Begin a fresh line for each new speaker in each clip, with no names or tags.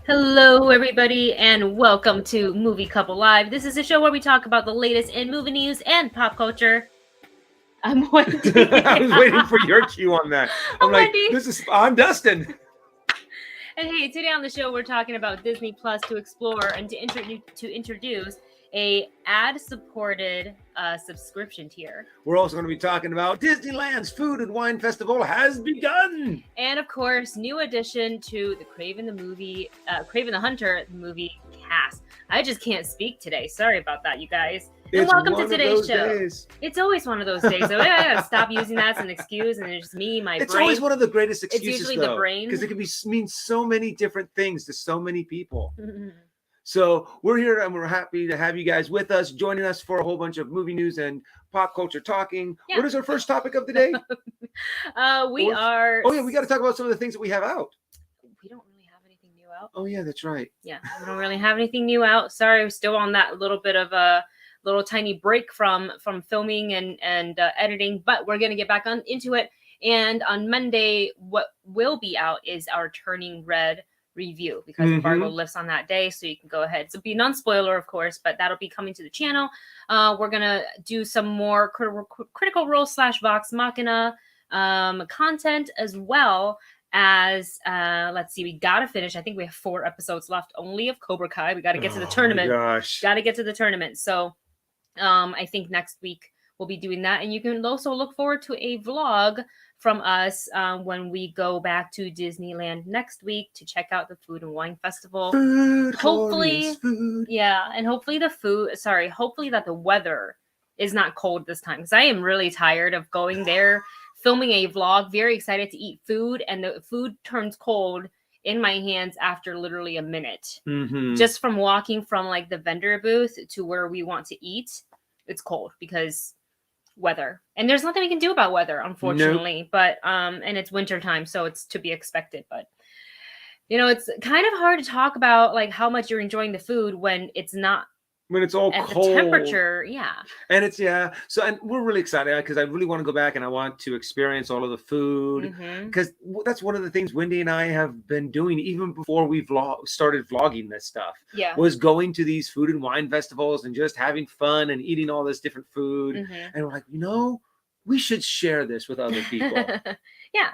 Hello, everybody, and welcome to Movie Couple Live. This is a show where we talk about the latest in movie news and pop culture. I'm Wendy.
I was waiting for your cue on that. I'm like,
Wendy.
I'm Dustin.
And hey, today on the show, we're talking about Disney Plus to explore and to introduce a ad-supported subscription tier.
We're also going to be talking about Disneyland's Food and Wine Festival has begun.
And of course, new addition to the Kraven the Hunter movie cast. I just can't speak today. Sorry about that, you guys. And welcome to today's show.
Days.
It's always one of those days. So I gotta stop using that as an excuse, and it's just me, my brain.
It's always one of the greatest excuses,
it's usually the brain.
Because it can mean so many different things to so many people. So we're here and we're happy to have you guys with us, joining us for a whole bunch of movie news and pop culture talking. Yeah. What is our first topic of the day?
We got
to talk about some of the things that we have out.
We don't really have anything new out.
Oh yeah, that's right.
Yeah, we don't really have anything new out. Sorry, we're still on that little bit of a little tiny break from filming and editing, but we're gonna get back into it. And on Monday, what will be out is our Turning Red review, because embargo lifts on that day, so you can go ahead. So be non-spoiler, of course, but that'll be coming to the channel. We're gonna do some more Critical Role / Vox Machina content, as well as let's see, we gotta finish. I think we have 4 episodes left only of Cobra Kai. We gotta get to the tournament. Gotta get to the tournament. So I think next week we'll be doing that, and you can also look forward to a vlog from us when we go back to Disneyland next week to check out the Food and Wine Festival. Hopefully that the weather is not cold this time, because I am really tired of going there, filming a vlog, very excited to eat food, and the food turns cold in my hands after literally a minute. Just from walking from like the vendor booth to where we want to eat, it's cold because weather, and there's nothing we can do about weather, unfortunately. Nope. But and it's winter time, so it's to be expected. But you know, it's kind of hard to talk about like how much you're enjoying the food when it's not,
when it's all
at
cold,
the temperature.
And it's so, and we're really excited because I really want to go back and I want to experience all of the food, because that's one of the things Wendy and I have been doing even before we started vlogging this stuff. Was going to these food and wine festivals and just having fun and eating all this different food. And we're like, we should share this with other people.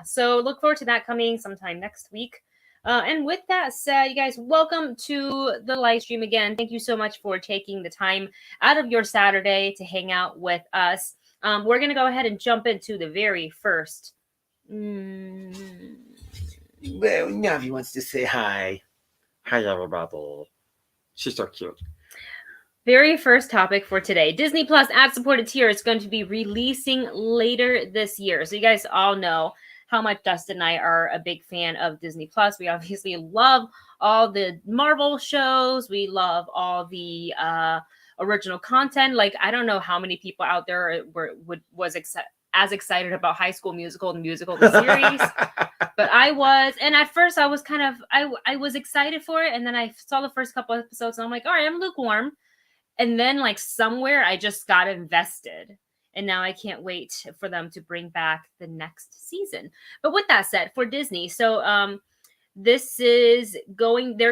So look forward to that coming sometime next week. And with that said, you guys, welcome to the live stream again. Thank you so much for taking the time out of your Saturday to hang out with us. We're going to go ahead and jump into the very first.
Well, Navi wants to say hi. Hi, everybody. She's so cute.
Very first topic for today. Disney Plus ad-supported tier is going to be releasing later this year. So you guys all know how much Dustin and I are a big fan of Disney Plus. We obviously love all the Marvel shows. We love all the original content. Like, I don't know how many people out there was as excited about High School Musical, the series. But I was, and at first I was kind of, I was excited for it. And then I saw the first couple episodes and I'm like, all right, I'm lukewarm. And then like somewhere I just got invested. And now I can't wait for them to bring back the next season. But with that said, for Disney, so they're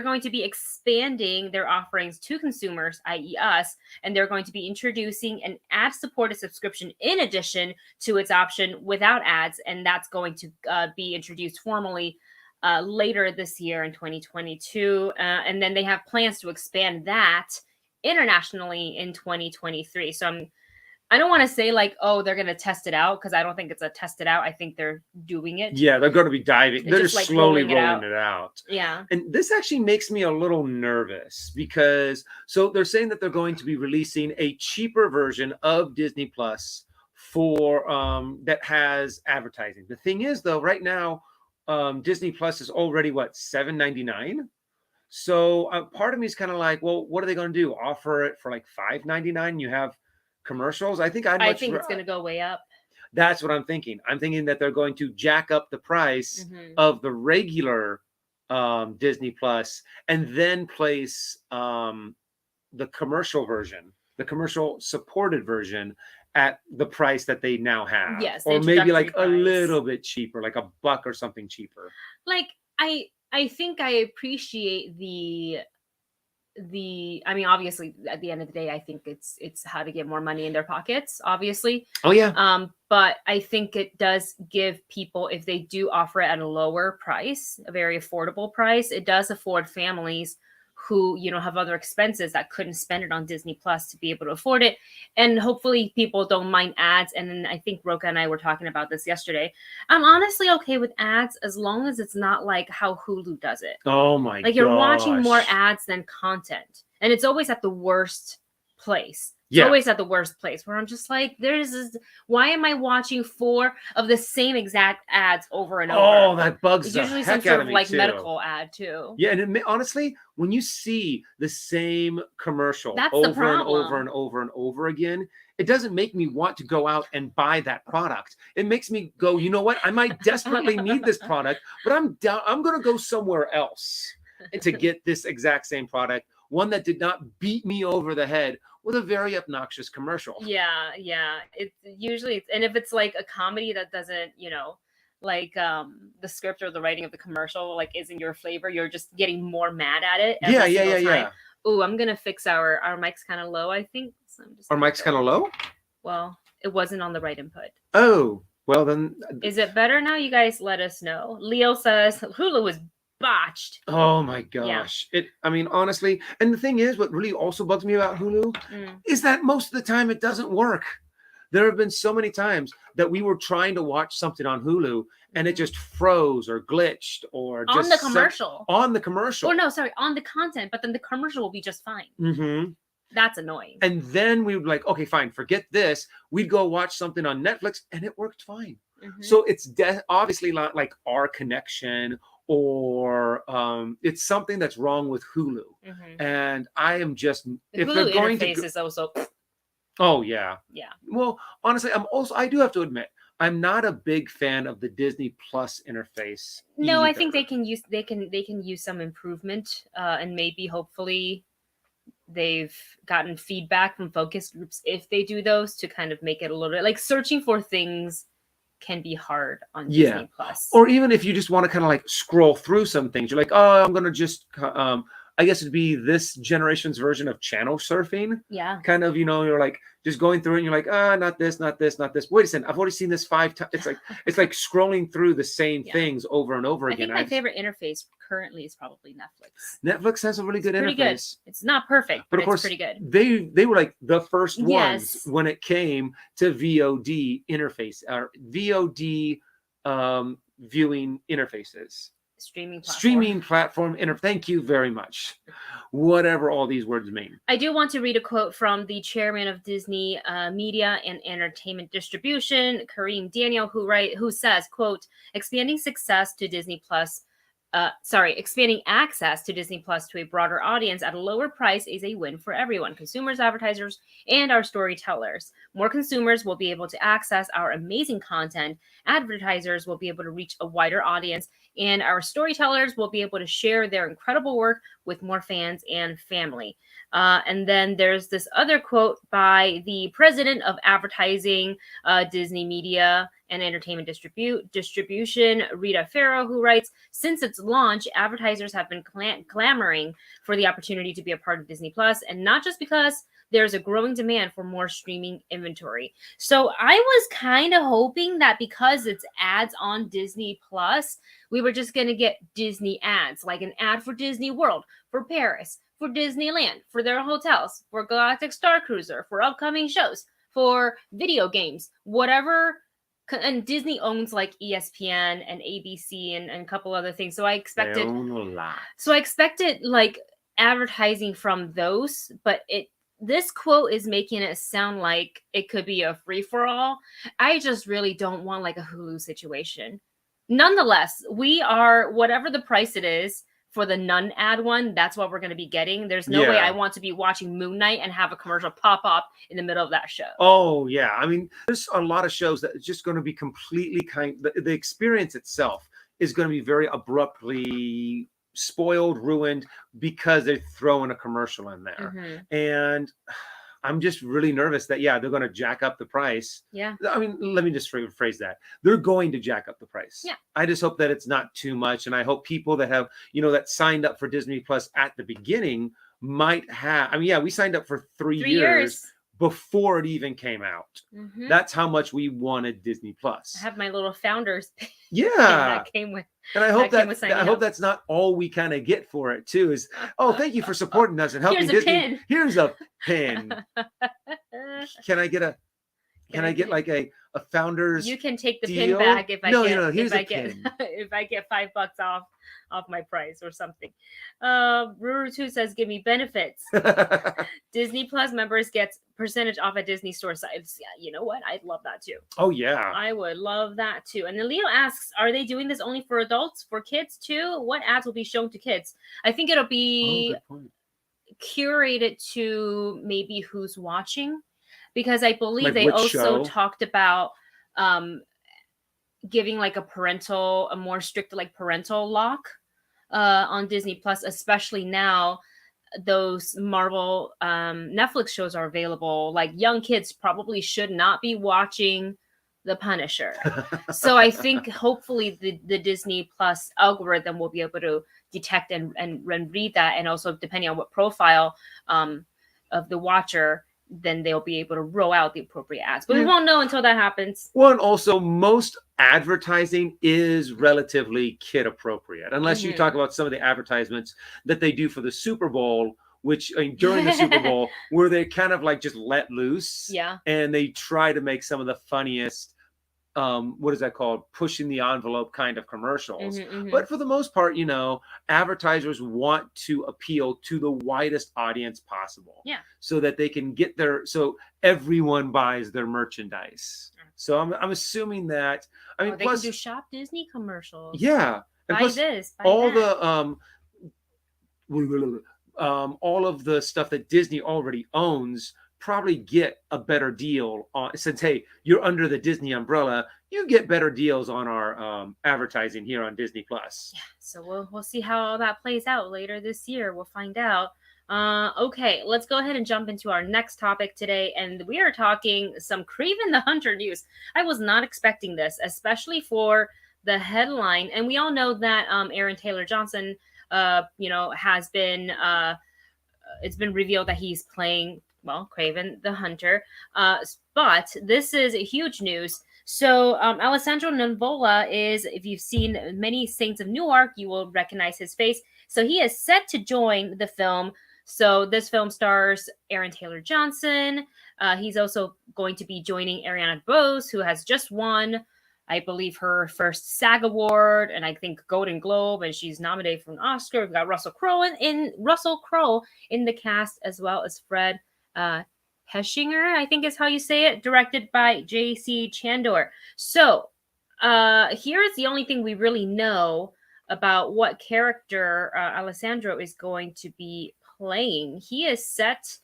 going to be expanding their offerings to consumers, i.e. us, and they're going to be introducing an ad-supported subscription in addition to its option without ads, and that's going to be introduced formally later this year in 2022, and then they have plans to expand that internationally in 2023. So I don't want to say like, oh, they're going to test it out, because I don't think it's a test it out. I think they're doing it.
Yeah, they're going to be diving. They're just
like
slowly rolling it out.
Yeah.
And this actually makes me a little nervous because so they're saying that they're going to be releasing a cheaper version of Disney Plus for that has advertising. The thing is, though, right now, Disney Plus is already what, $7.99? So part of me is kind of like, well, what are they going to do? Offer it for like $5.99? You have commercials? I think
it's going to go way up.
That's what I'm thinking. I'm thinking that they're going to jack up the price of the regular Disney Plus and then place the commercial version, the commercial supported version at the price that they now have.
Yes.
Or maybe like a little bit cheaper, like $1 or something cheaper.
Like I think I appreciate I mean, obviously at the end of the day, I think it's how to get more money in their pockets, obviously.
Oh yeah.
But I think it does give people, if they do offer it at a lower price, a very affordable price, it does afford families who, have other expenses that couldn't spend it on Disney Plus to be able to afford it. And hopefully people don't mind ads. And then I think Roka and I were talking about this yesterday. I'm honestly okay with ads as long as it's not like how Hulu does it.
Oh my god.
Like you're watching more ads than content. And it's always at the worst place. It's always at the worst place where I'm just like, why am I watching 4 of the same exact ads over and over?
Oh, that bugs
it's
the
usually
heck
some sort
out
of
me
like
too.
medical ad too.
Yeah, and honestly, when you see the same commercial
That's
over and over and over and over again, it doesn't make me want to go out and buy that product. It makes me go, you know what? I might desperately need this product, but I'm going to go somewhere else to get this exact same product, one that did not beat me over the head with a very obnoxious commercial.
Yeah. It's usually, and if it's like a comedy that doesn't, like the script or the writing of the commercial like isn't your flavor, you're just getting more mad at it.
Yeah.
Oh, I'm gonna fix our mic's kind of low, I think. So
our mic's kind of low?
Well, it wasn't on the right input.
Oh, well then.
Is it better now? You guys let us know. Leo says Hulu is botched.
Oh my gosh. Yeah. I mean, honestly, and the thing is, what really also bugs me about Hulu is that most of the time it doesn't work. There have been so many times that we were trying to watch something on Hulu and it just froze or glitched or just
on the commercial.
On the commercial.
Oh no, sorry, on the content, but then the commercial will be just fine. That's annoying.
And then we would like, okay, fine, forget this. We'd go watch something on Netflix and it worked fine. So it's obviously not like our connection or it's something that's wrong with Hulu. And I am just
if Hulu they're going interface is also.
Oh yeah. Well, honestly, I do have to admit, I'm not a big fan of the Disney Plus interface.
No,
either.
I think they can use some improvement, and maybe hopefully they've gotten feedback from focus groups if they do those to kind of make it a little bit like searching for things can be hard on Disney Plus. Or
even if you just want to kind of like scroll through some things, you're like, oh, I'm gonna just I guess it'd be this generation's version of channel surfing.
Yeah.
Kind of, you're like just going through it and you're like, not this, not this, not this. Wait a second, I've already seen this 5 times. It's like scrolling through the same things over and over again.
I think my favorite interface currently is probably Netflix.
Netflix has a really good interface.
Good. It's not perfect, but of course, it's pretty
good. They were like the first ones when it came to VOD interface or VOD viewing interfaces. Streaming platform. Thank you very much. Whatever all these words mean.
I do want to read a quote from the chairman of Disney Media and Entertainment Distribution, Kareem Daniel, who says, quote, expanding success to Disney Plus expanding access to Disney Plus to a broader audience at a lower price is a win for everyone, consumers, advertisers, and our storytellers. More consumers will be able to access our amazing content, advertisers will be able to reach a wider audience, and our storytellers will be able to share their incredible work with more fans and family. And then there's this other quote by the president of advertising, Disney Media and Entertainment Distribution, Rita Farrow, who writes, since its launch, advertisers have been clamoring for the opportunity to be a part of Disney Plus, and not just because there's a growing demand for more streaming inventory. So I was kind of hoping that because it's ads on Disney Plus, we were just going to get Disney ads, like an ad for Disney World, for Paris, for Disneyland, for their hotels, for Galactic Star Cruiser, for upcoming shows, for video games, whatever. And Disney owns like ESPN and ABC and a couple other things. So I expected,
they own a lot.
So I expected like advertising from those, but this quote is making it sound like it could be a free for all. I just really don't want like a Hulu situation. Nonetheless, we are, whatever the price it is for the Nun ad one, that's what we're going to be getting. There's no way I want to be watching Moon Knight and have a commercial pop up in the middle of that show.
Oh, yeah. I mean, there's a lot of shows that are just going to be completely the experience itself is going to be very abruptly spoiled, ruined, because they're throwing a commercial in there.
Mm-hmm.
And I'm just really nervous that, they're going to jack up the price.
Yeah.
I mean, let me just rephrase that. They're going to jack up the price.
Yeah.
I just hope that it's not too much. And I hope people that have, that signed up for Disney Plus at the beginning might have, we signed up for 3 years before it even came out.
Mm-hmm.
That's how much we wanted Disney Plus.
I have my little founders.
That
came with.
And I hope that's not all we kind of get for it too. Is thank you for supporting us and helping Disney.
Pin.
Here's a pin. Can I get like a founder's?
You can take the
deal?
pin back if I get $5 off my price or something. Ruru2 says, give me benefits. Disney Plus members gets percentage off at Disney store sites. Yeah, you know what? I'd love that too.
Oh yeah.
I would love that too. And then Leo asks, are they doing this only for adults, for kids too? What ads will be shown to kids? I think it'll be curated to maybe who's watching, because I believe
like
they also
show?
talked about giving like a more strict like parental lock on Disney Plus, especially now those Marvel Netflix shows are available. Like young kids probably should not be watching The Punisher. So I think hopefully the Disney Plus algorithm will be able to detect and read that, and also depending on what profile of the watcher, then they'll be able to roll out the appropriate ads. But we won't know until that happens.
Well, and also most advertising is relatively kid appropriate, unless you talk about some of the advertisements that they do for the Super Bowl, which during the Super Bowl, where they kind of like just let loose.
Yeah.
And they try to make some of the funniest, what is that called? Pushing the envelope kind of commercials. But for the most part, advertisers want to appeal to the widest audience possible.
Yeah.
So that they can get so everyone buys their merchandise. So I'm assuming that,
they
plus
can do Shop Disney commercials.
Yeah. And
buy
plus
this, buy
all
that.
All of the stuff that Disney already owns probably get a better deal on, since hey, you're under the Disney umbrella, you get better deals on our advertising here on Disney Plus.
Yeah, so we'll see how all that plays out later this year. We'll find out. Okay, let's go ahead and jump into our next topic today, and we are talking some Kraven the Hunter news. I was not expecting this, especially for the headline, and we all know that Aaron Taylor Johnson, has been it's been revealed that he's playing, Kraven the Hunter. But this is huge news. So Alesssandro Nivola is, if you've seen many Saints of Newark, you will recognize his face. So he is set to join the film. So this film stars Aaron Taylor Johnson. He's also going to be joining Ariana DeBose, who has just won, I believe, her first SAG award and I think Golden Globe, and she's nominated for an Oscar. We've got Russell Crowe in the cast, as well as Fred Heshinger, I think is how you say it, directed by J.C. Chandor. So here's the only thing we really know about what character Alesssandro is going to be playing. He is set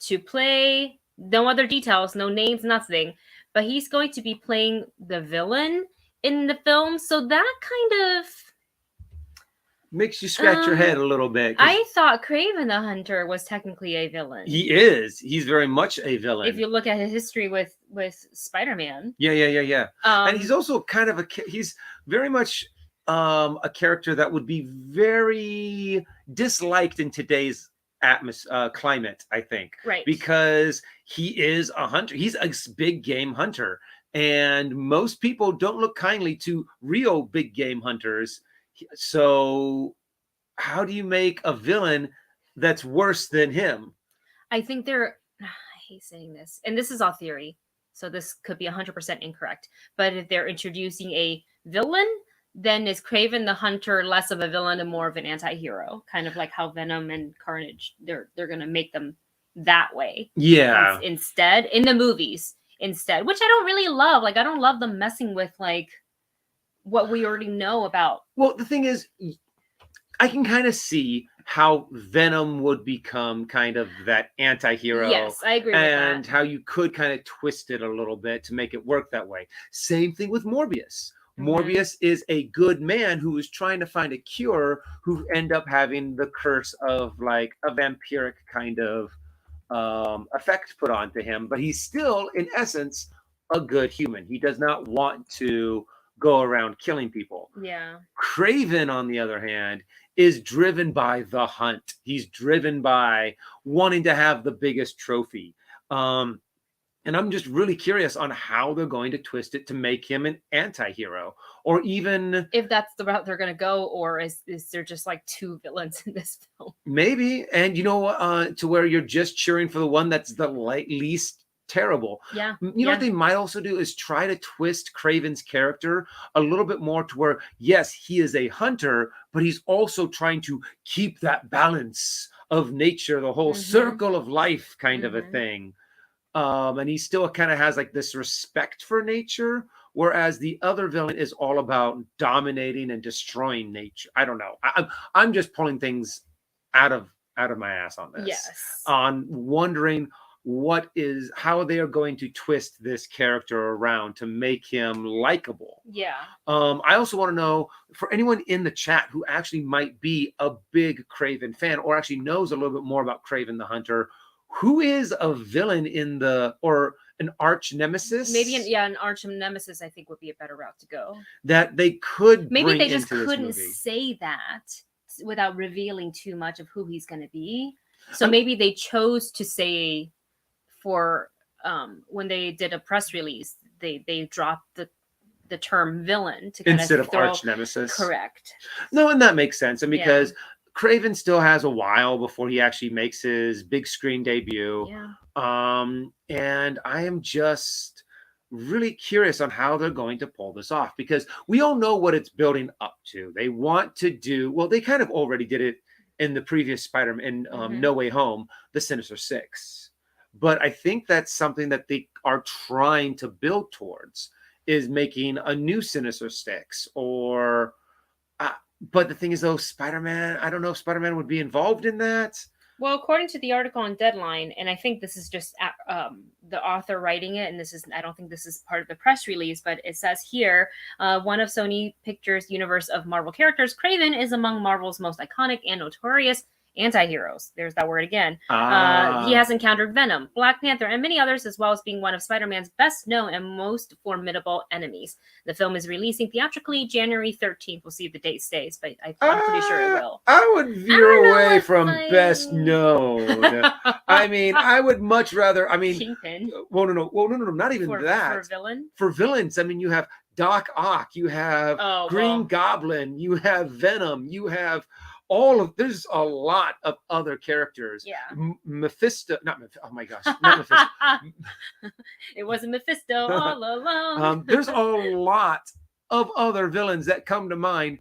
to play, no other details, no names, nothing, but he's going to be playing the villain in the film. So that kind of
makes you scratch your head a little bit.
I thought Kraven the Hunter was technically a villain.
He is. He's very much a villain.
If you look at his history with Spider-Man.
Yeah. And he's also kind of he's very much a character that would be very disliked in today's climate, I think.
Right.
Because he is a hunter. He's a big game hunter. And most people don't look kindly to real big game hunters. So how do you make a villain that's worse than him?
I think I hate saying this, and this is all theory, so this could be 100% incorrect, but if they're introducing a villain, then is Kraven the Hunter less of a villain and more of an anti-hero, kind of like how Venom and Carnage, they're going to make them that way.
Yeah.
Instead, in the movies, which I don't really love. Like, I don't love them messing with, like, what we already know about.
Well, the thing is, I can kind of see how Venom would become kind of that anti-hero.
Yes, I agree with that.
And how you could kind of twist it a little bit to make it work that way. Same thing with Morbius. Morbius is a good man who is trying to find a cure, who end up having the curse of like a vampiric kind of effect put onto him. But he's still, in essence, a good human. He does not want to go around killing people.
Yeah.
Kraven, on the other hand, is driven by the hunt. He's driven by wanting to have the biggest trophy. And I'm just really curious on how they're going to twist it to make him an anti-hero, or even
if that's the route they're going to go, or is there just like two villains in this film?
Maybe. And to where you're just cheering for the one that's the least terrible.
Yeah.
You know what they might also do is try to twist Kraven's character a little bit more to where, yes, he is a hunter, but he's also trying to keep that balance of nature, the whole circle of life kind of a thing. And he still kind of has like this respect for nature, whereas the other villain is all about dominating and destroying nature. I don't know. I'm just pulling things out of my ass on this.
Yes.
On wondering how they are going to twist this character around to make him likable.
Yeah.
I also want to know, for anyone in the chat who actually might be a big Kraven fan or actually knows a little bit more about Kraven the Hunter, who is a villain or an arch nemesis?
Maybe an arch nemesis, I think, would be a better route to go.
That they could
maybe they just couldn't say that without revealing too much of who he's going to be. So maybe they chose to say, for when they did a press release, they dropped the term villain to
instead of arch nemesis.
Correct.
No, and that makes sense. And because Kraven still has a while before he actually makes his big screen debut.
Yeah.
And I am just really curious on how they're going to pull this off, because we all know what it's building up to. They want to they kind of already did it in the previous Spider-Man, No Way Home, the Sinister Six. But I think that's something that they are trying to build towards, is making a new Sinister Six. Or, but the thing is, though, Spider-Man, I don't know if Spider-Man would be involved in that.
Well, according to the article on Deadline, and I think this is just the author writing it, and I don't think this is part of the press release, but it says here, one of Sony Pictures' universe of Marvel characters, Kraven is among Marvel's most iconic and notorious anti-heroes. There's that word again. He has encountered Venom, Black Panther, and many others, as well as being one of Spider-Man's best known and most formidable enemies. The film is releasing theatrically January 13th. We'll see if the date stays, but I'm pretty sure it will.
I would veer away from best known. I mean, I would much rather,
Kingpin.
Well, no, not even that.
For a villain?
For villains, I mean, you have Doc Ock, you have Green Goblin, you have Venom, you have there's a lot of other characters.
Yeah.
Mephisto, oh my gosh, not Mephisto.
It wasn't Mephisto all along.
There's a lot of other villains that come to mind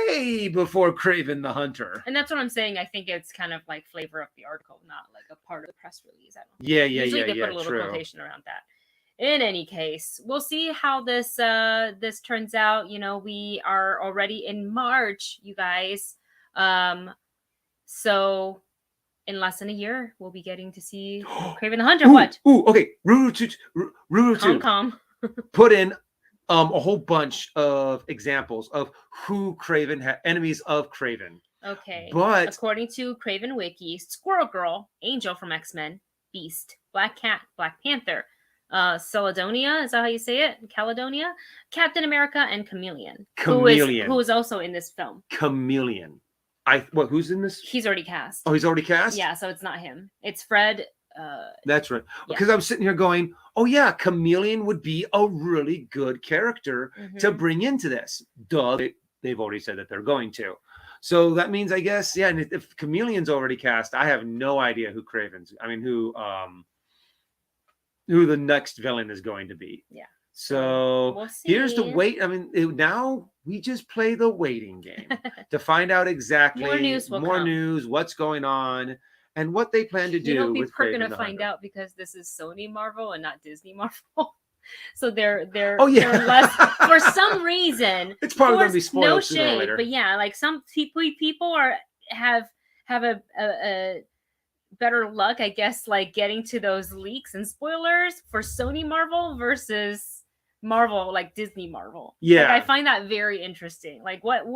way before Kraven the Hunter.
And that's what I'm saying. I think it's kind of like flavor of the article, not like a part of the press release. Usually they put a little quotation around that. in any case, we'll see how this this turns out. You know, we are already in March, you guys. So in less than a year, we'll be getting to see Kraven the Hunter. What?
Okay. Ruru
Calm.
put in a whole bunch of examples of who Kraven enemies of Kraven.
Okay.
But
according to Kraven Wiki, Squirrel Girl, Angel from X-Men, Beast, Black Cat, Black Panther, Caledonia, is that how you say it? Caledonia, Captain America, and Chameleon. Who is also in this film.
Chameleon. Who's in this?
He's already cast.
Oh, he's already cast?
Yeah, so it's not him. It's Fred.
That's right. Because I'm sitting here going, oh yeah, Chameleon would be a really good character to bring into this. Duh, they've already said that they're going to. So that means, I guess, yeah, and if Chameleon's already cast, I have no idea who who the next villain is going to be.
Yeah.
So
we'll see.
Here's the wait. I mean, now we just play the waiting game to find out exactly more news, what's going on, and what they plan to do. You know,
people are going to find out because this is Sony Marvel and not Disney Marvel. So they're less for some reason.
It's probably going to be spoiled
no
sooner or later.
But yeah, like some people have a better luck, I guess, like getting to those leaks and spoilers for Sony Marvel versus Marvel, like Disney Marvel.
Yeah,
like, I find that very interesting. Like what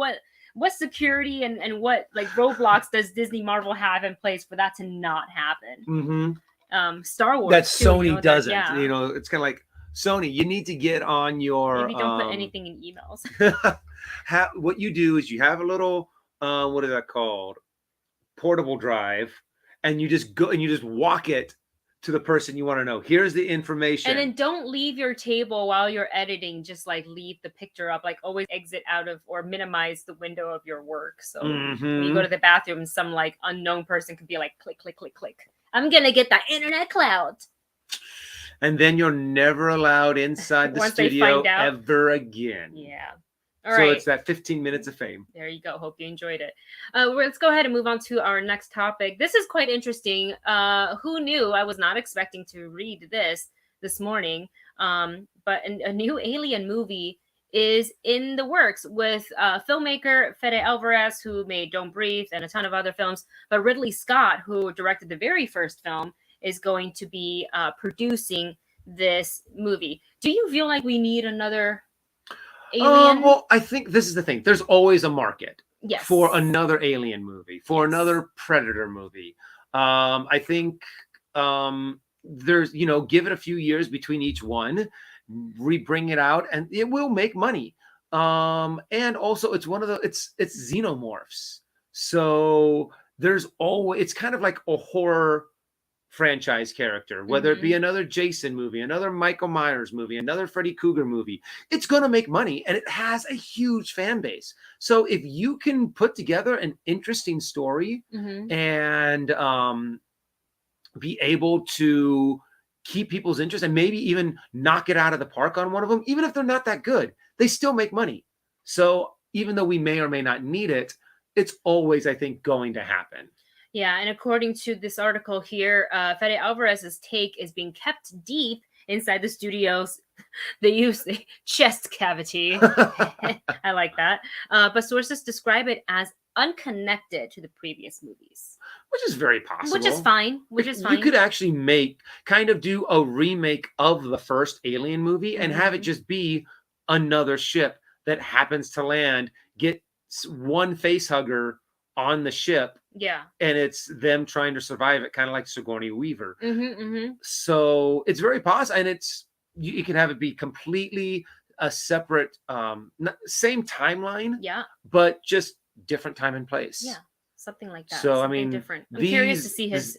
security and what like roadblocks does Disney Marvel have in place for that to not happen? Star Wars
that Sony
you know,
doesn't.
Yeah.
You know, it's kind of like Sony. You need to get on your.
Maybe don't put anything in emails.
What you do is you have a little what is that called? Portable drive. And you just go and you just walk it to the person you want to know. Here's the information.
And then don't leave your table while you're editing. Just like leave the picture up. Like always exit out of or minimize the window of your work. So when you go to the bathroom, some like unknown person could be like, click, click, click, click. I'm going to get the internet cloud.
And then you're never allowed inside the studio ever again.
Yeah.
All right. So it's that 15 minutes of fame.
There you go. Hope you enjoyed it. Let's go ahead and move on to our next topic. This is quite interesting. Who knew? I was not expecting to read this morning. But a new Alien movie is in the works with filmmaker Fede Alvarez, who made Don't Breathe and a ton of other films. But Ridley Scott, who directed the very first film, is going to be producing this movie. Do you feel like we need another Alien?
Well, I think this is the thing. There's always a market for another Alien movie, for another Predator movie. I think there's, give it a few years between each one, bring it out, and it will make money. And also, it's it's xenomorphs. So there's always, it's kind of like a horror franchise character, whether it be another Jason movie, another Michael Myers movie, another Freddy Krueger movie. It's going to make money, and it has a huge fan base. So if you can put together an interesting story and be able to keep people's interest and maybe even knock it out of the park on one of them, even if they're not that good, they still make money. So even though we may or may not need it, it's always, I think, going to happen.
Yeah, and according to this article here, Fede Alvarez's take is being kept deep inside the studio's, they use the chest cavity. I like that. But sources describe it as unconnected to the previous movies.
Which is very possible.
Which is fine.
You could actually do a remake of the first Alien movie and have it just be another ship that happens to land, get one face hugger on the ship.
Yeah.
And it's them trying to survive it, kind of like Sigourney Weaver. So it's very possible. And you can have it be completely a separate, same timeline. Yeah. But just different time and place.
Yeah. Something like that.
So,
something
I mean,
different. I'm curious to see his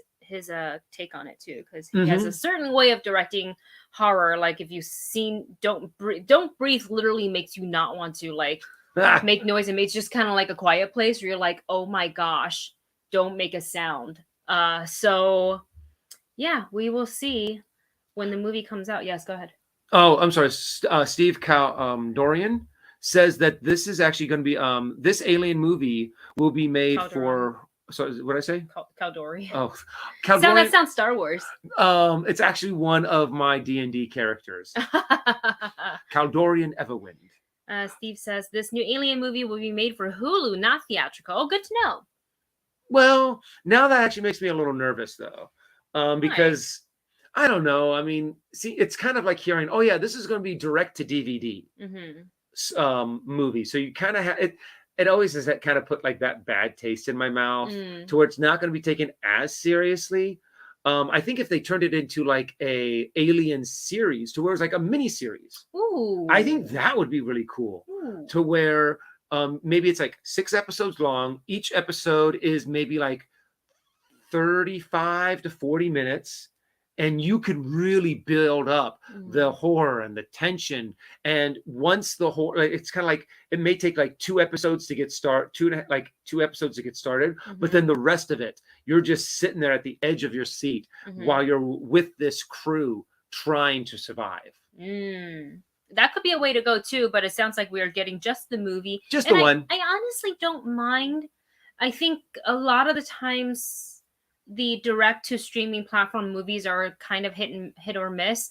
take on it too, because he has a certain way of directing horror. Like if you've seen Don't Breathe literally makes you not want to like make noise, and it's just kind of like A Quiet Place where you're like, oh my gosh, don't make a sound. So yeah, we will see when the movie comes out. Yes, go ahead.
Oh, I'm sorry. Steve Dorian says that this is actually going to be this Alien movie will be made for So what did I say?
Caldori.
Oh,
That sounds Star Wars.
It's actually one of my D&D characters. Caldorian Everwind.
Steve says this new Alien movie will be made for Hulu, not theatrical. Oh, good to know.
Well, now that actually makes me a little nervous, though, because I don't know. I mean, see, it's kind of like hearing, oh yeah, this is going to be direct to DVD movie. So you kind of have it. It always has that kind of put like that bad taste in my mouth to where it's not going to be taken as seriously. I think if they turned it into like a Alien series, to where it's like a mini series, I think that would be really cool. To where maybe it's like 6 episodes long. Each episode is maybe like 35 to 40 minutes. And you could really build up the horror and the tension. And once the horror, like, it's kind of like, it may take like 2 episodes to get started, 2 episodes to get started. But then the rest of it, you're just sitting there at the edge of your seat while you're with this crew trying to survive.
That could be a way to go too, but it sounds like we are getting just the movie.
Just the one.
I honestly don't mind. I think a lot of the times the direct to streaming platform movies are kind of hit or miss,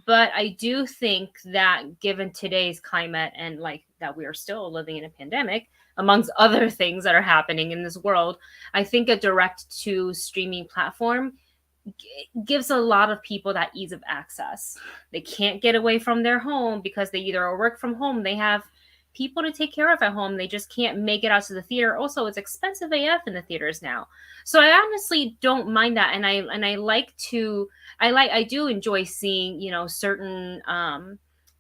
but I do think that given today's climate and like that we are still living in a pandemic, amongst other things that are happening in this world, I think a direct to streaming platform gives a lot of people that ease of access. They can't get away from their home because they either work from home, they have people to take care of at home, they just can't make it out to the theater. Also, it's expensive AF in the theaters now. So I honestly don't mind that, and I do enjoy seeing, you know, certain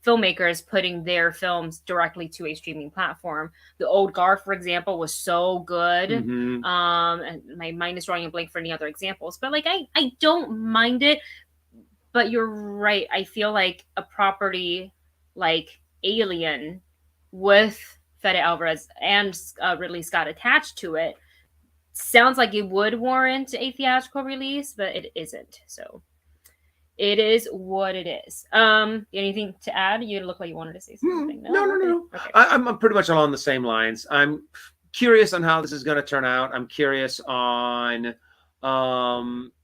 filmmakers putting their films directly to a streaming platform. The Old Guard, for example, was so good. And my mind is drawing a blank for any other examples, but like I don't mind it. But you're right. I feel like a property like Alien with Fede Alvarez and Ridley Scott attached to it sounds like it would warrant a theatrical release, but it isn't. So it is what it is. Anything to add? You look like you wanted to say something.
No.
Okay.
I'm pretty much along the same lines. I'm curious on how this is going to turn out. I'm curious on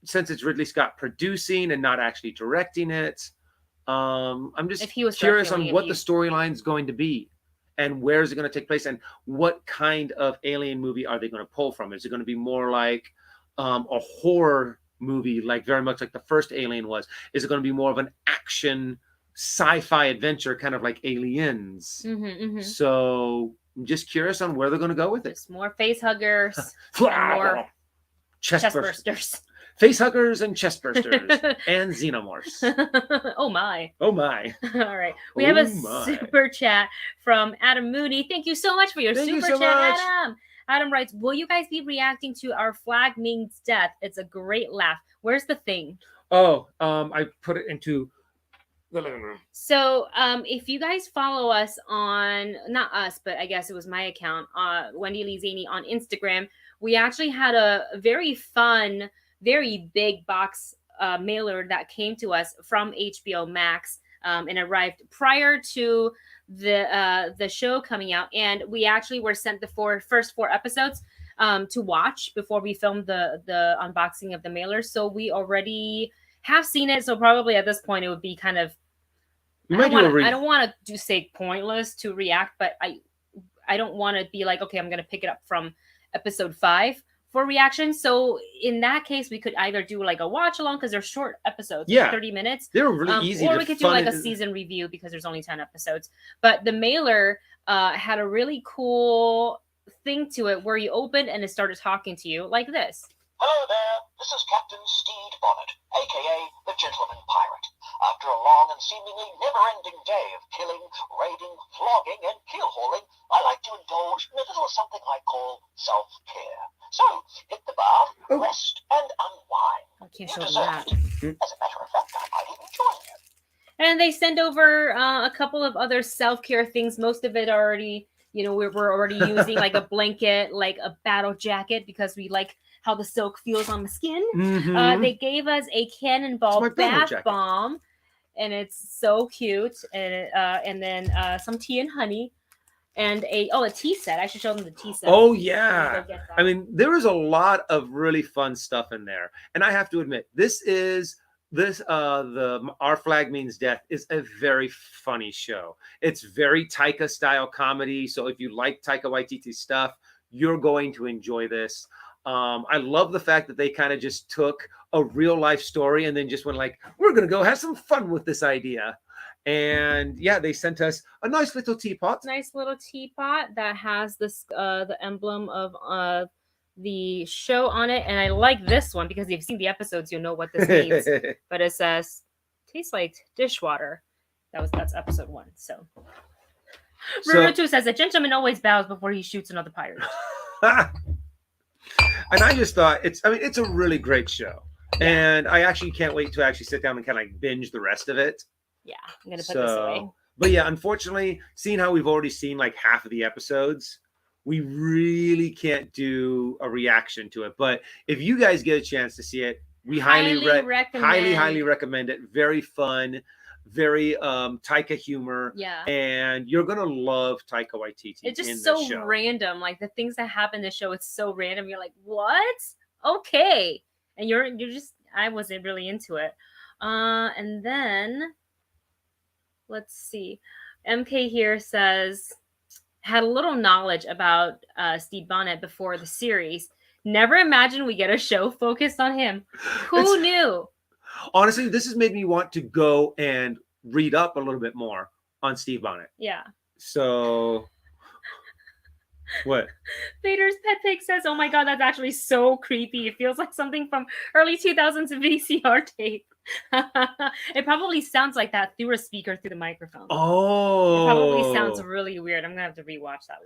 since it's Ridley Scott producing and not actually directing it. I'm just curious on what the storyline is going to be. And where is it going to take place? And what kind of Alien movie are they going to pull from? Is it going to be more like a horror movie, like very much like the first Alien was? Is it going to be more of an action sci-fi adventure, kind of like Aliens? So I'm just curious on where they're going to go with it.
Just more face huggers, more chest bursters.
Face huggers and chest bursters and xenomorphs.
Oh my.
Oh my.
All right. We have a super chat from Adam Moody. Thank you so much for your super chat, Adam. Adam writes, will you guys be reacting to our flag Ming's death? It's a great laugh. Where's the thing?
Oh, I put it into the living room.
So if you guys follow us on, not us, but I guess it was my account, Wendy Lee Zaney on Instagram, we actually had a very fun, very big box mailer that came to us from HBO Max and arrived prior to the show coming out. And we actually were sent the first 4 episodes to watch before we filmed the unboxing of the mailer. So we already have seen it. So probably at this point it would be kind of, I don't want to say pointless to react, but I don't want to be like, okay, I'm going to pick it up from episode 5 for reaction. So in that case, we could either do like a watch along because they're short episodes, like 30 minutes.
They're really easy.
Or we could do like a season review because there's only 10 episodes. But the mailer had a really cool thing to it where you opened and it started talking to you like this.
Hello there, this is Captain Steed Bonnet, aka the Gentleman Pirate. After a long and seemingly never-ending day of killing, raiding, flogging, and keel-hauling, I like to indulge in a little something I call self-care. So, hit the bath, rest, and unwind.
I can't show that.
As a matter of fact, I might even join you.
And they send over a couple of other self-care things. Most of it already, you know, we're already using like a blanket, like a battle jacket because we like how the silk feels on the skin. They gave us a Cannonball bath bomb, and it's so cute. And then some tea and honey. and a tea set. I should show them the tea set.
Oh
Let me
yeah.
go get that.
I mean, there is a lot of really fun stuff in there. And I have to admit, Our Flag Means Death is a very funny show. It's very Taika style comedy. So if you like Taika Waititi stuff, you're going to enjoy this. I love the fact that they kind of just took a real life story and then just went like, we're going to go have some fun with this idea. And yeah, they sent us a nice little teapot.
Nice little teapot that has this the emblem of the show on it. And I like this one because if you've seen the episodes, you'll know what this means. But it says, tastes like dishwater. That's episode 1. So Bruno 2 says, a gentleman always bows before he shoots another pirate.
And I just thought it's a really great show. Yeah. And I actually can't wait to actually sit down and kind of like binge the rest of it.
Yeah, I'm gonna put this away.
But yeah, unfortunately, seeing how we've already seen like half of the episodes, we really can't do a reaction to it. But if you guys get a chance to see it, we highly recommend it. Very fun, very Taika humor.
Yeah.
And you're gonna love Taika Waititi.
It's just so random. Like the things that happen in the show, it's so random. You're like, what? Okay. And you're just I wasn't really into it. And then let's see. MK here says, had a little knowledge about Steve Bonnet before the series. Never imagined we get a show focused on him. Who knew?
Honestly, this has made me want to go and read up a little bit more on Steve Bonnet.
Yeah.
So, what?
Vader's Pet Pig says, oh my God, that's actually so creepy. It feels like something from early 2000s VCR tape. It probably sounds like that through a speaker through the microphone.
Oh,
it probably sounds really weird. I'm gonna have to rewatch that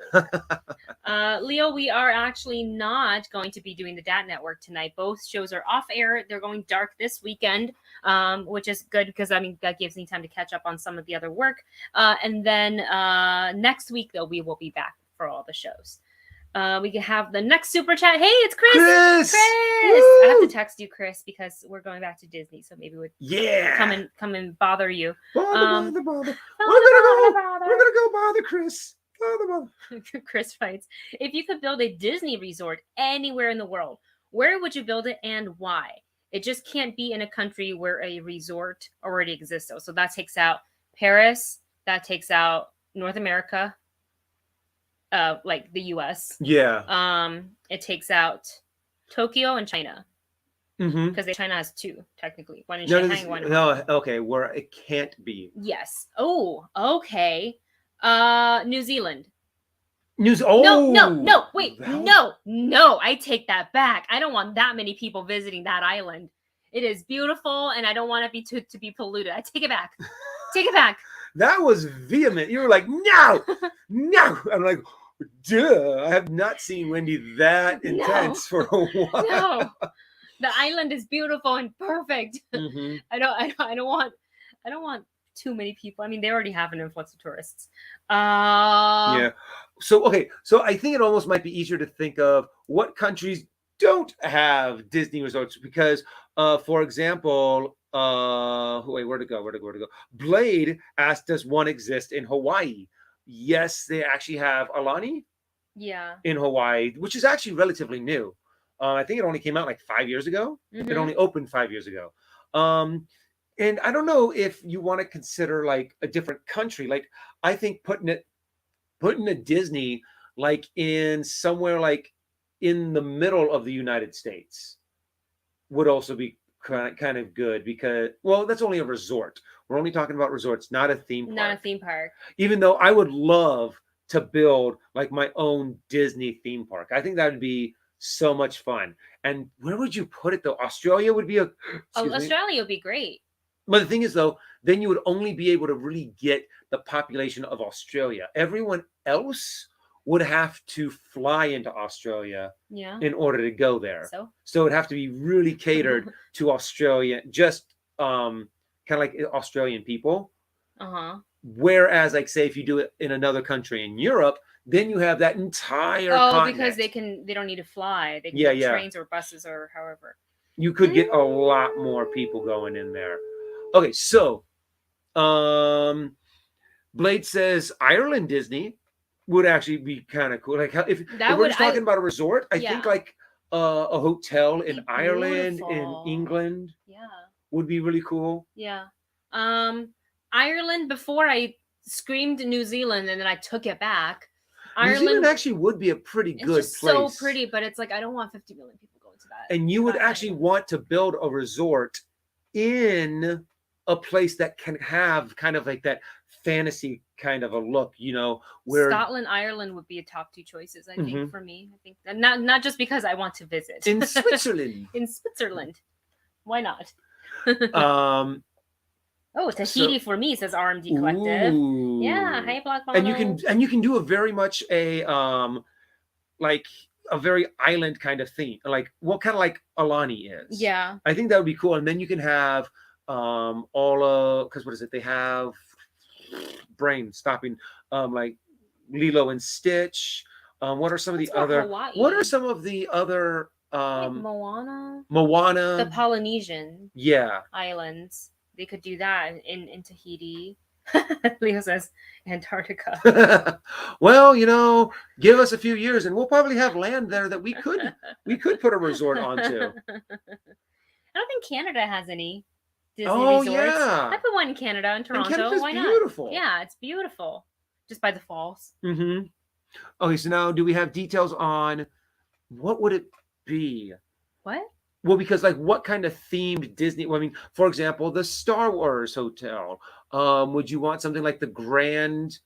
later. Leo, we are actually not going to be doing the Dad Network tonight. Both shows are off air. They're going dark this weekend, which is good because that gives me time to catch up on some of the other work. And then next week though, we will be back for all the shows. We can have the next super chat. Hey, it's Chris. Chris! I have to text you, Chris, because we're going back to Disney, so maybe we'd come and bother you.
Bother. We're gonna go bother Chris. Bother.
Chris writes, if you could build a Disney resort anywhere in the world, where would you build it and why? It just can't be in a country where a resort already exists. So that takes out Paris. That takes out North America. Like the US.
Yeah.
It takes out Tokyo and China.
Because
China has 2, technically. One in Shanghai, one in
okay, where it can't be.
Yes. Oh, okay. New Zealand.
No,
wait. No, I take that back. I don't want that many people visiting that island. It is beautiful, and I don't want it to be polluted. I take it back. Take it back.
That was vehement. You were like, no. I'm like, duh. I have not seen Wendy that intense for a while.
No. The island is beautiful and perfect. I don't want too many people. I mean, they already have an influx of tourists.
Yeah. So I think it almost might be easier to think of what countries don't have Disney resorts because, for example, where'd it go? Blade asked, does one exist in Hawaii? Yes, they actually have Aulani.
Yeah.
In Hawaii, which is actually relatively new. I think it only came out like 5 years ago. It only opened 5 years ago. And I don't know if you want to consider like a different country. Like I think putting a Disney like in somewhere like in the middle of the United States would also be kind of good because, well, that's only a resort. We're only talking about resorts, not a theme park.
Not a theme park.
Even though I would love to build like my own Disney theme park. I think that would be so much fun. And where would you put it though? Australia would be
Australia would be great.
But the thing is though, then you would only be able to really get the population of Australia. Everyone else would have to fly into Australia in order to go there. So it'd have to be really catered to Australia, just kind of like Australian people. Whereas, like, say, if you do it in another country in Europe, then you have that entire continent.
Because they don't need to fly. They can get trains or buses or however.
You could get a lot more people going in there. Okay, so Blade says Ireland Disney. would actually be kind of cool. Like if
That
we're
would
just talking about a resort, I think
Yeah.
like a hotel in
Be
Ireland, in
beautiful.
England
Yeah.
would be really cool.
Yeah. Ireland, before I screamed New Zealand and then I took it back.
New Zealand
Ireland
actually would be a pretty
it's
good
just
place.
so pretty, but it's like I don't want 50 million people going to that.
And you would actually
island.
want to build a resort in a place that can have kind of like that fantasy kind of a look, you know, where
Scotland, Ireland would be a top 2 choices, I think,
Mhm.
for me. I think and not just because I want to visit.
in Switzerland.
In Switzerland. Why not?
um
Oh, Tahiti for me, says RMD Collective.
ooh.
Yeah, hi Black
And
Bottle.
you can do a very much a like a very island kind of theme, like what kind of like Alani is.
Yeah.
I think that would be cool. And then you can have all of, because what is it? They have brain stopping, like Lilo and Stitch. What are some of the
That's more
other?
Hawaii.
What are some of the other?
Like Moana,
Moana.
the Polynesian
Yeah.
islands. They could do that in Tahiti. Leo says Antarctica.
Well, you know, give us a few years and we'll probably have land there that we could put a resort onto.
I don't think Canada has any Disney
Oh,
resorts.
yeah.
I put one in Canada, in Toronto.
Canada's
Why
beautiful.
not? Yeah, it's beautiful. Just by the falls.
Mm-hmm. Okay, so now do we have details on what would it be?
What?
Well, because like what kind of themed Disney? Well, I mean, for example, the Star Wars hotel. Would you want something like the Grand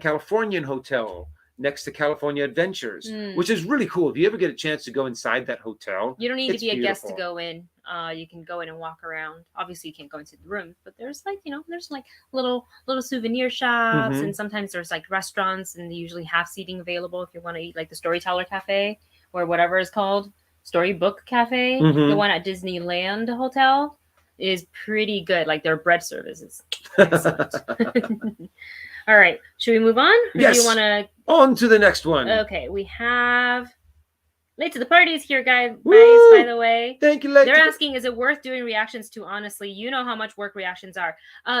Californian Hotel next to California Adventures, which is really cool. If you ever get a chance to go inside that hotel,
you don't need to be a guest to
beautiful.
go in. You can go in and walk around. Obviously, you can't go into the rooms, but there's like there's like little souvenir shops,
Mhm.
and sometimes there's like restaurants, and they usually have seating available if you want to eat, like the Storyteller Cafe or whatever it's called, Storybook Cafe.
Mhm.
The one at Disneyland Hotel is pretty good. Like their bread service is excellent. All right, should we move on? Or
Yes.
do you want to?
On to the next one.
Okay, we have Late to the Parties here, guys.
Woo!
By the way,
Thank you, Late.
they're asking, is it worth doing reactions to? Honestly, you know how much work reactions are.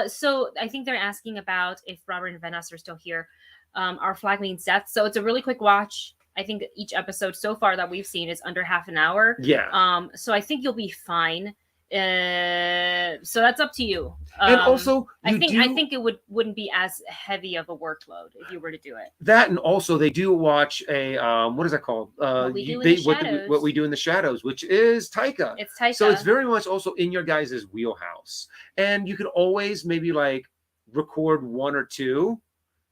So I think they're asking about if Robert and Vanessa are still here. Our flag means death. So it's a really quick watch. I think each episode so far that we've seen is under half an hour.
Yeah.
So I think you'll be fine. So that's up to you.
And also,
I think it wouldn't be as heavy of a workload if you were to do it.
That, and also they do watch a what is that called?
What we do in the shadows.
What we do in the shadows, which is Taika.
It's Taika.
So it's very much also in your guys' wheelhouse, and you can always maybe like record 1 or 2,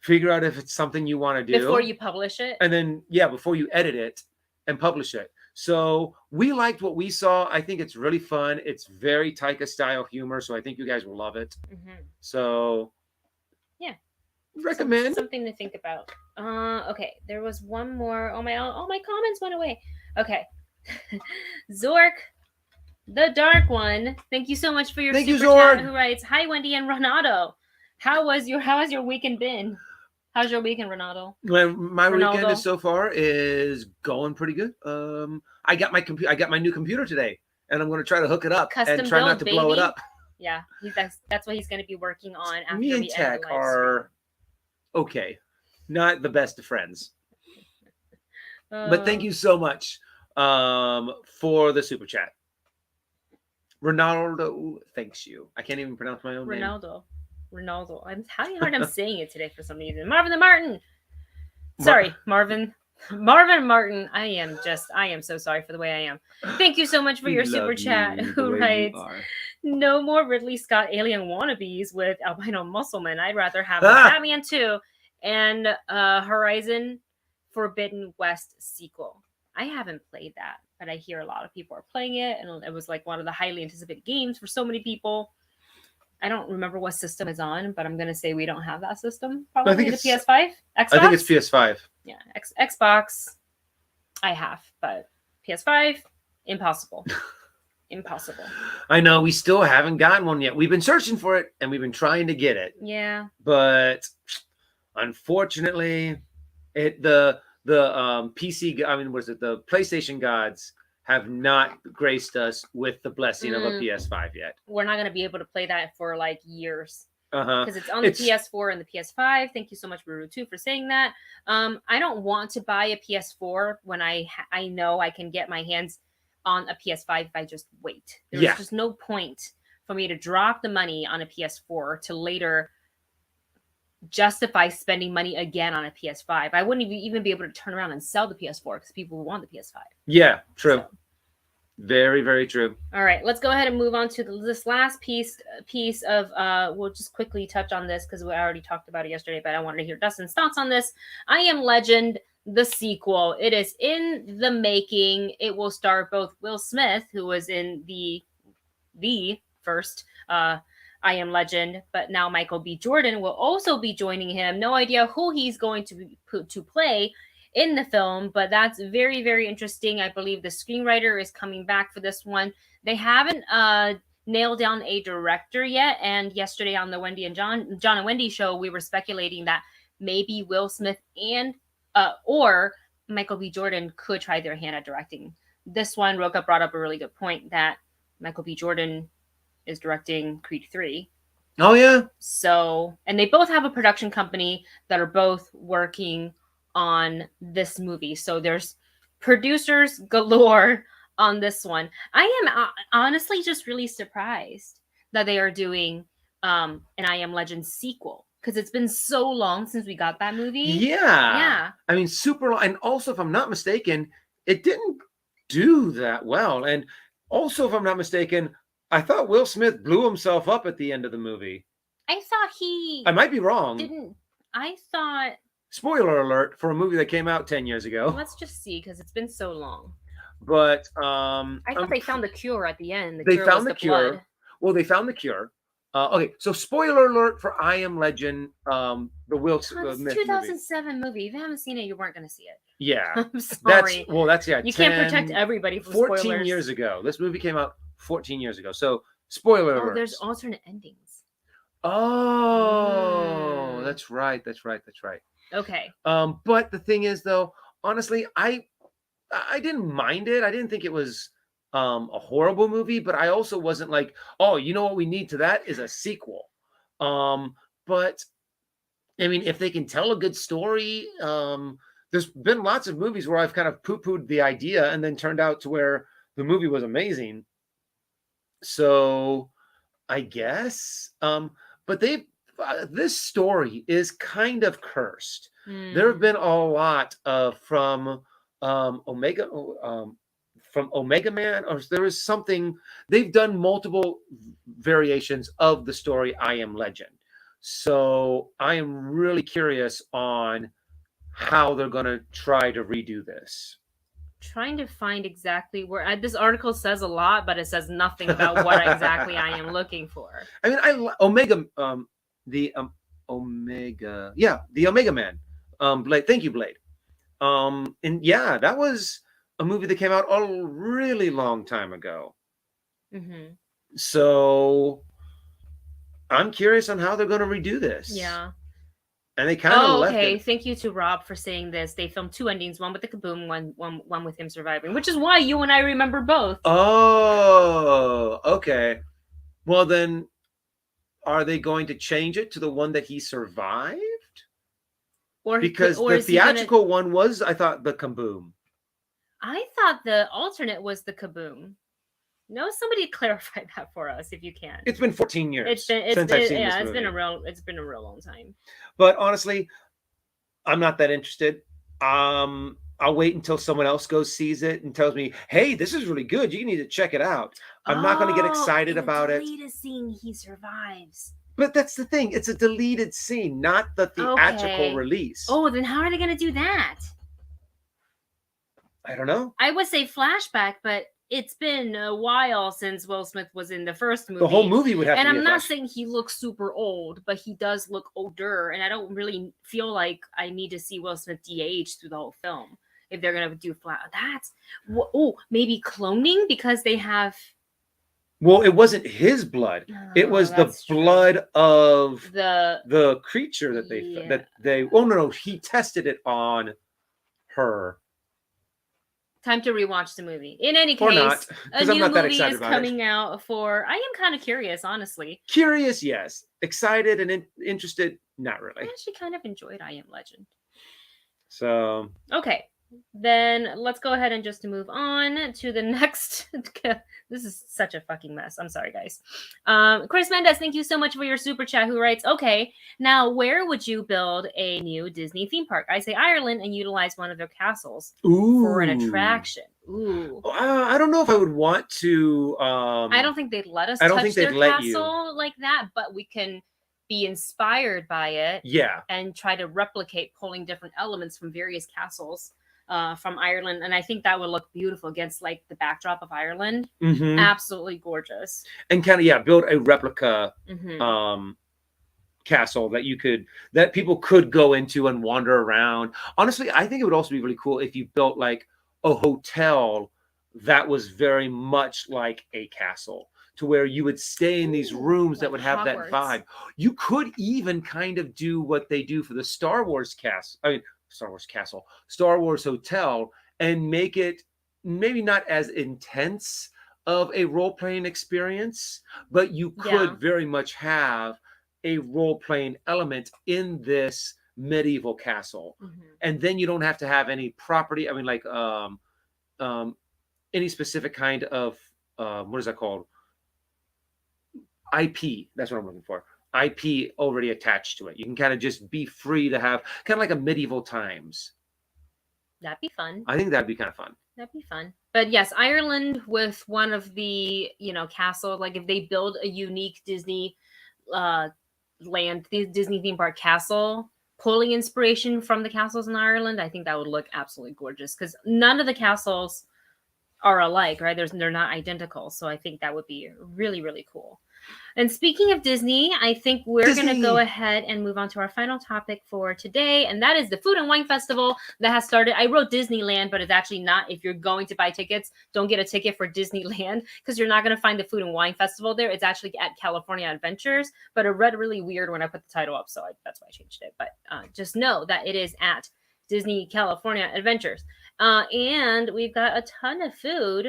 figure out if it's something you want to do
before you publish it,
and then before you edit it and publish it. So we liked what we saw. I think it's really fun. It's very Taika style humor, so I think you guys will love it.
Mm-hmm.
So
yeah,
recommend.
Something to think about. Okay, there was one more. Oh my comments went away. Okay, Zork, the Dark One. Thank you so much for your super chat. Who writes, "Hi Wendy and Renato, how has your weekend been? How's your weekend, Renato?"
Well, my weekend is so far is going pretty good. I got my new computer today, and I'm going to try to hook it up and try not to blow it up.
Yeah, that's what he's going to be working on after
me and Tech are okay, not the best of friends. But thank you so much for the super chat. Ronaldo thanks you. I can't even pronounce my own name.
Ronaldo. I'm having a hard time saying it today for some reason. Marvin the Martin. Sorry, Marvin. Marvin Martin. I am so sorry for the way I am. Thank you so much for your super chat. Who writes, "No more Ridley Scott alien wannabes with albino musclemen. I'd rather have Batman 2 and Horizon Forbidden West sequel." I haven't played that, but I hear a lot of people are playing it, and it was like one of the highly anticipated games for so many people. I don't remember what system it's on, but I'm going to say we don't have that system. Probably the PS5? Xbox?
I think it's PS5.
Yeah, Xbox I have, but PS5, impossible. Impossible.
I know, we still haven't gotten one yet. We've been searching for it, and we've been trying to get it.
Yeah.
But unfortunately, the PC, I mean, the PlayStation gods have not graced us with the blessing of a PS5 yet.
We're not going to be able to play that for like years. because it's on the PS4 and the PS5. Thank you so much, Brew, too, for saying that. I don't want to buy a PS4 when I know I can get my hands on a PS5 if I just wait. There's just no point for me to drop the money on a PS4 to later justify spending money again on a PS5. I wouldn't even be able to turn around and sell the PS4 because people will want the PS5.
Yeah, true. So. Very, very true.
All right, let's go ahead and move on to this last piece of we'll just quickly touch on this because we already talked about it yesterday, but I wanted to hear Dustin's thoughts on this. I Am Legend, the sequel. It is in the making. It will star both Will Smith, who was in the first I Am Legend, but now Michael B. Jordan will also be joining him. No idea who he's going to play in the film, but that's very, very interesting. I believe the screenwriter is coming back for this one. They haven't nailed down a director yet, and yesterday on the Wendy and John and Wendy show, we were speculating that maybe Will Smith and or Michael B. Jordan could try their hand at directing. This one, Roka brought up a really good point that Michael B. Jordan is directing Creed 3.
Oh, yeah.
So, and they both have a production company that are both working on this movie. So there's producers galore on this one. I am honestly just really surprised that they are doing an I Am Legend sequel because it's been so long since we got that movie.
Yeah. I mean, super long. And also, if I'm not mistaken, it didn't do that well. And also, if I'm not mistaken, I thought Will Smith blew himself up at the end of the movie. I might be wrong.
I thought...
Spoiler alert for a movie that came out 10 years ago.
Let's just see, because it's been so long.
But
I thought they found the cure at the end.
They found the cure. Well, they found the cure. Okay, so spoiler alert for I Am Legend, the Will Smith movie.
2007 movie. If you haven't seen it, you weren't going to see it.
Yeah.
I'm sorry.
That's
You can't protect everybody from
14
spoilers.
Years ago. This movie came out 14 years ago. So, spoiler alert.
There's alternate endings.
Oh, that's right.
Okay.
But the thing is, though, honestly, I didn't mind it. I didn't think it was a horrible movie, but I also wasn't like, oh, you know what we need to that is a sequel. But I mean, if they can tell a good story, there's been lots of movies where I've kind of poo-pooed the idea and then turned out to where the movie was amazing. So I guess, but this story is kind of cursed. There have been a lot from Omega Man, or there is something. They've done multiple variations of the story I Am Legend. So I am really curious on how they're going to try to redo this.
Trying to find exactly where this article says a lot, but it says nothing about what exactly I am looking for.
I mean, the Omega Man. Blade. Thank you, Blade. And yeah, that was a movie that came out a really long time ago.
Mm-hmm.
So I'm curious on how they're going to redo this.
Yeah.
And they kind of left
okay.
it.
Thank you to Rob for saying this. They filmed two endings, one with the kaboom, one with him surviving, which is why you and I remember both.
Oh, okay. Well, then, are they going to change it to the one that he survived? Because the theatrical one was, I thought, the kaboom.
I thought the alternate was the kaboom. No, somebody clarify that for us if you can.
It's been 14 years since I've seen this movie.
It's been a real long time.
But honestly, I'm not that interested. I'll wait until someone else sees it and tells me, "Hey, this is really good. You need to check it out." I'm not going to get excited about it.
Deleted scene, he survives.
But that's the thing. It's a deleted scene, not the theatrical release.
Oh, then how are they going to do that?
I don't know.
I would say flashback, but it's been a while since Will Smith was in the first movie.
The whole movie would have to be
I'm not saying he looks super old, but he does look older. And I don't really feel like I need to see Will Smith de-age through the whole film. If they're going to do maybe cloning because they have...
Well, it wasn't his blood. It was the blood of the creature that they... Oh, no, he tested it on her.
Time to rewatch the movie. In any
Or
case,
not,
a
'cause I'm
new
not that
movie
excited
is
about it.
coming out for. I am kind of curious, honestly.
Curious, yes. Excited and interested, not
I
really.
actually kind of enjoyed I Am Legend.
So
Okay, then let's go ahead and just move on to the next. This is such a fucking mess. I'm sorry, guys. Chris Mendez, thank you so much for your super chat. Who writes, okay, now where would you build a new Disney theme park? I say Ireland and utilize one of their castles for an attraction. Ooh.
I don't know if I would want to.
I don't think they'd let us
I don't
touch
think they'd
their
let you.
castle like that, but we can be inspired by it.
Yeah.
And try to replicate pulling different elements from various castles from Ireland. And I think that would look beautiful against like the backdrop of Ireland.
Mm-hmm.
Absolutely gorgeous.
And kind of, build a replica
Mm-hmm.
Castle that people could go into and wander around. Honestly, I think it would also be really cool if you built like a hotel that was very much like a castle, to where you would stay in these rooms that
like
would have
Hogwarts.
that vibe. You could even kind of do what they do for the Star Wars Star Wars Hotel, and make it maybe not as intense of a role-playing experience, but you could very much have a role-playing element in this medieval castle.
Mm-hmm.
And then you don't have to have any property. I mean, like any specific kind of what is that called? IP. That's what I'm looking for. IP already attached to it. You can kind of just be free to have kind of like a medieval times.
That'd be fun.
I think that'd be kind of fun.
That'd be fun. But yes, Ireland with one of the, castle, like if they build a unique Disney land, the Disney theme park castle, pulling inspiration from the castles in Ireland, I think that would look absolutely gorgeous, because none of the castles are alike, right? They're not identical. So I think that would be really, really cool. And speaking of Disney, I think we're going to go ahead and move on to our final topic for today. And that is the Food and Wine Festival that has started. I wrote Disneyland, but it's actually not. If you're going to buy tickets, don't get a ticket for Disneyland, because you're not going to find the Food and Wine Festival there. It's actually at California Adventures, but it read really weird when I put the title up. So that's why I changed it. But just know that it is at Disney California Adventures. And we've got a ton of food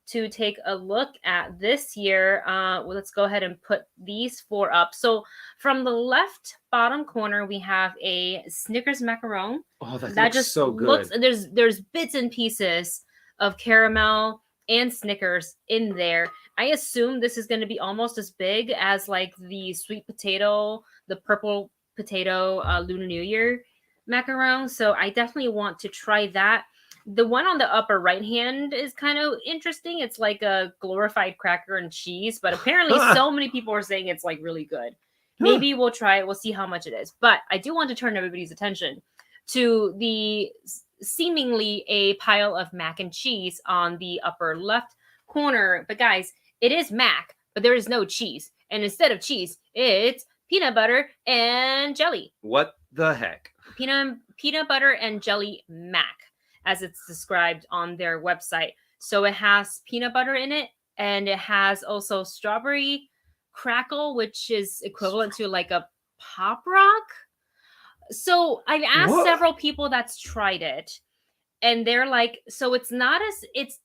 to take a look at this year. Let's go ahead and put these four up. So from the left bottom corner, we have a Snickers macaron.
Oh, that looks just so good.
There's bits and pieces of caramel and Snickers in there. I assume this is going to be almost as big as like the sweet potato, the purple potato Lunar New Year macaron. So I definitely want to try that. The one on the upper right hand is kind of interesting. It's like a glorified cracker and cheese, but apparently so many people are saying it's like really good. Maybe we'll try it. We'll see how much it is. But I do want to turn everybody's attention to the seemingly a pile of mac and cheese on the upper left corner. But guys, it is mac, but there is no cheese. And instead of cheese, it's peanut butter and jelly.
What the heck?
Peanut butter and jelly mac, as it's described on their website. So it has peanut butter in it, and it has also strawberry crackle, which is equivalent to like a pop rock. So I've asked several people that's tried it, and they're like, so it's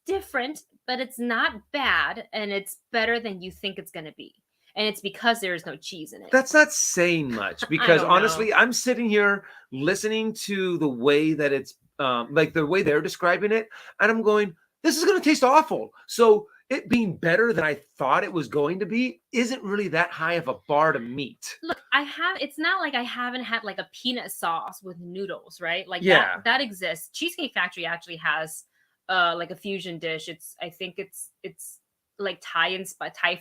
different, but it's not bad, and it's better than you think it's going to be. And it's because there is no cheese in it.
That's not saying much, because honestly, I'm sitting here listening to the way that it's like the way they're describing it, and I'm going, this is going to taste awful. So it being better than I thought it was going to be isn't really that high of a bar to meet.
Look, it's not like I haven't had like a peanut sauce with noodles, right? Like that exists. Cheesecake Factory actually has like a fusion dish. I think it's like Thai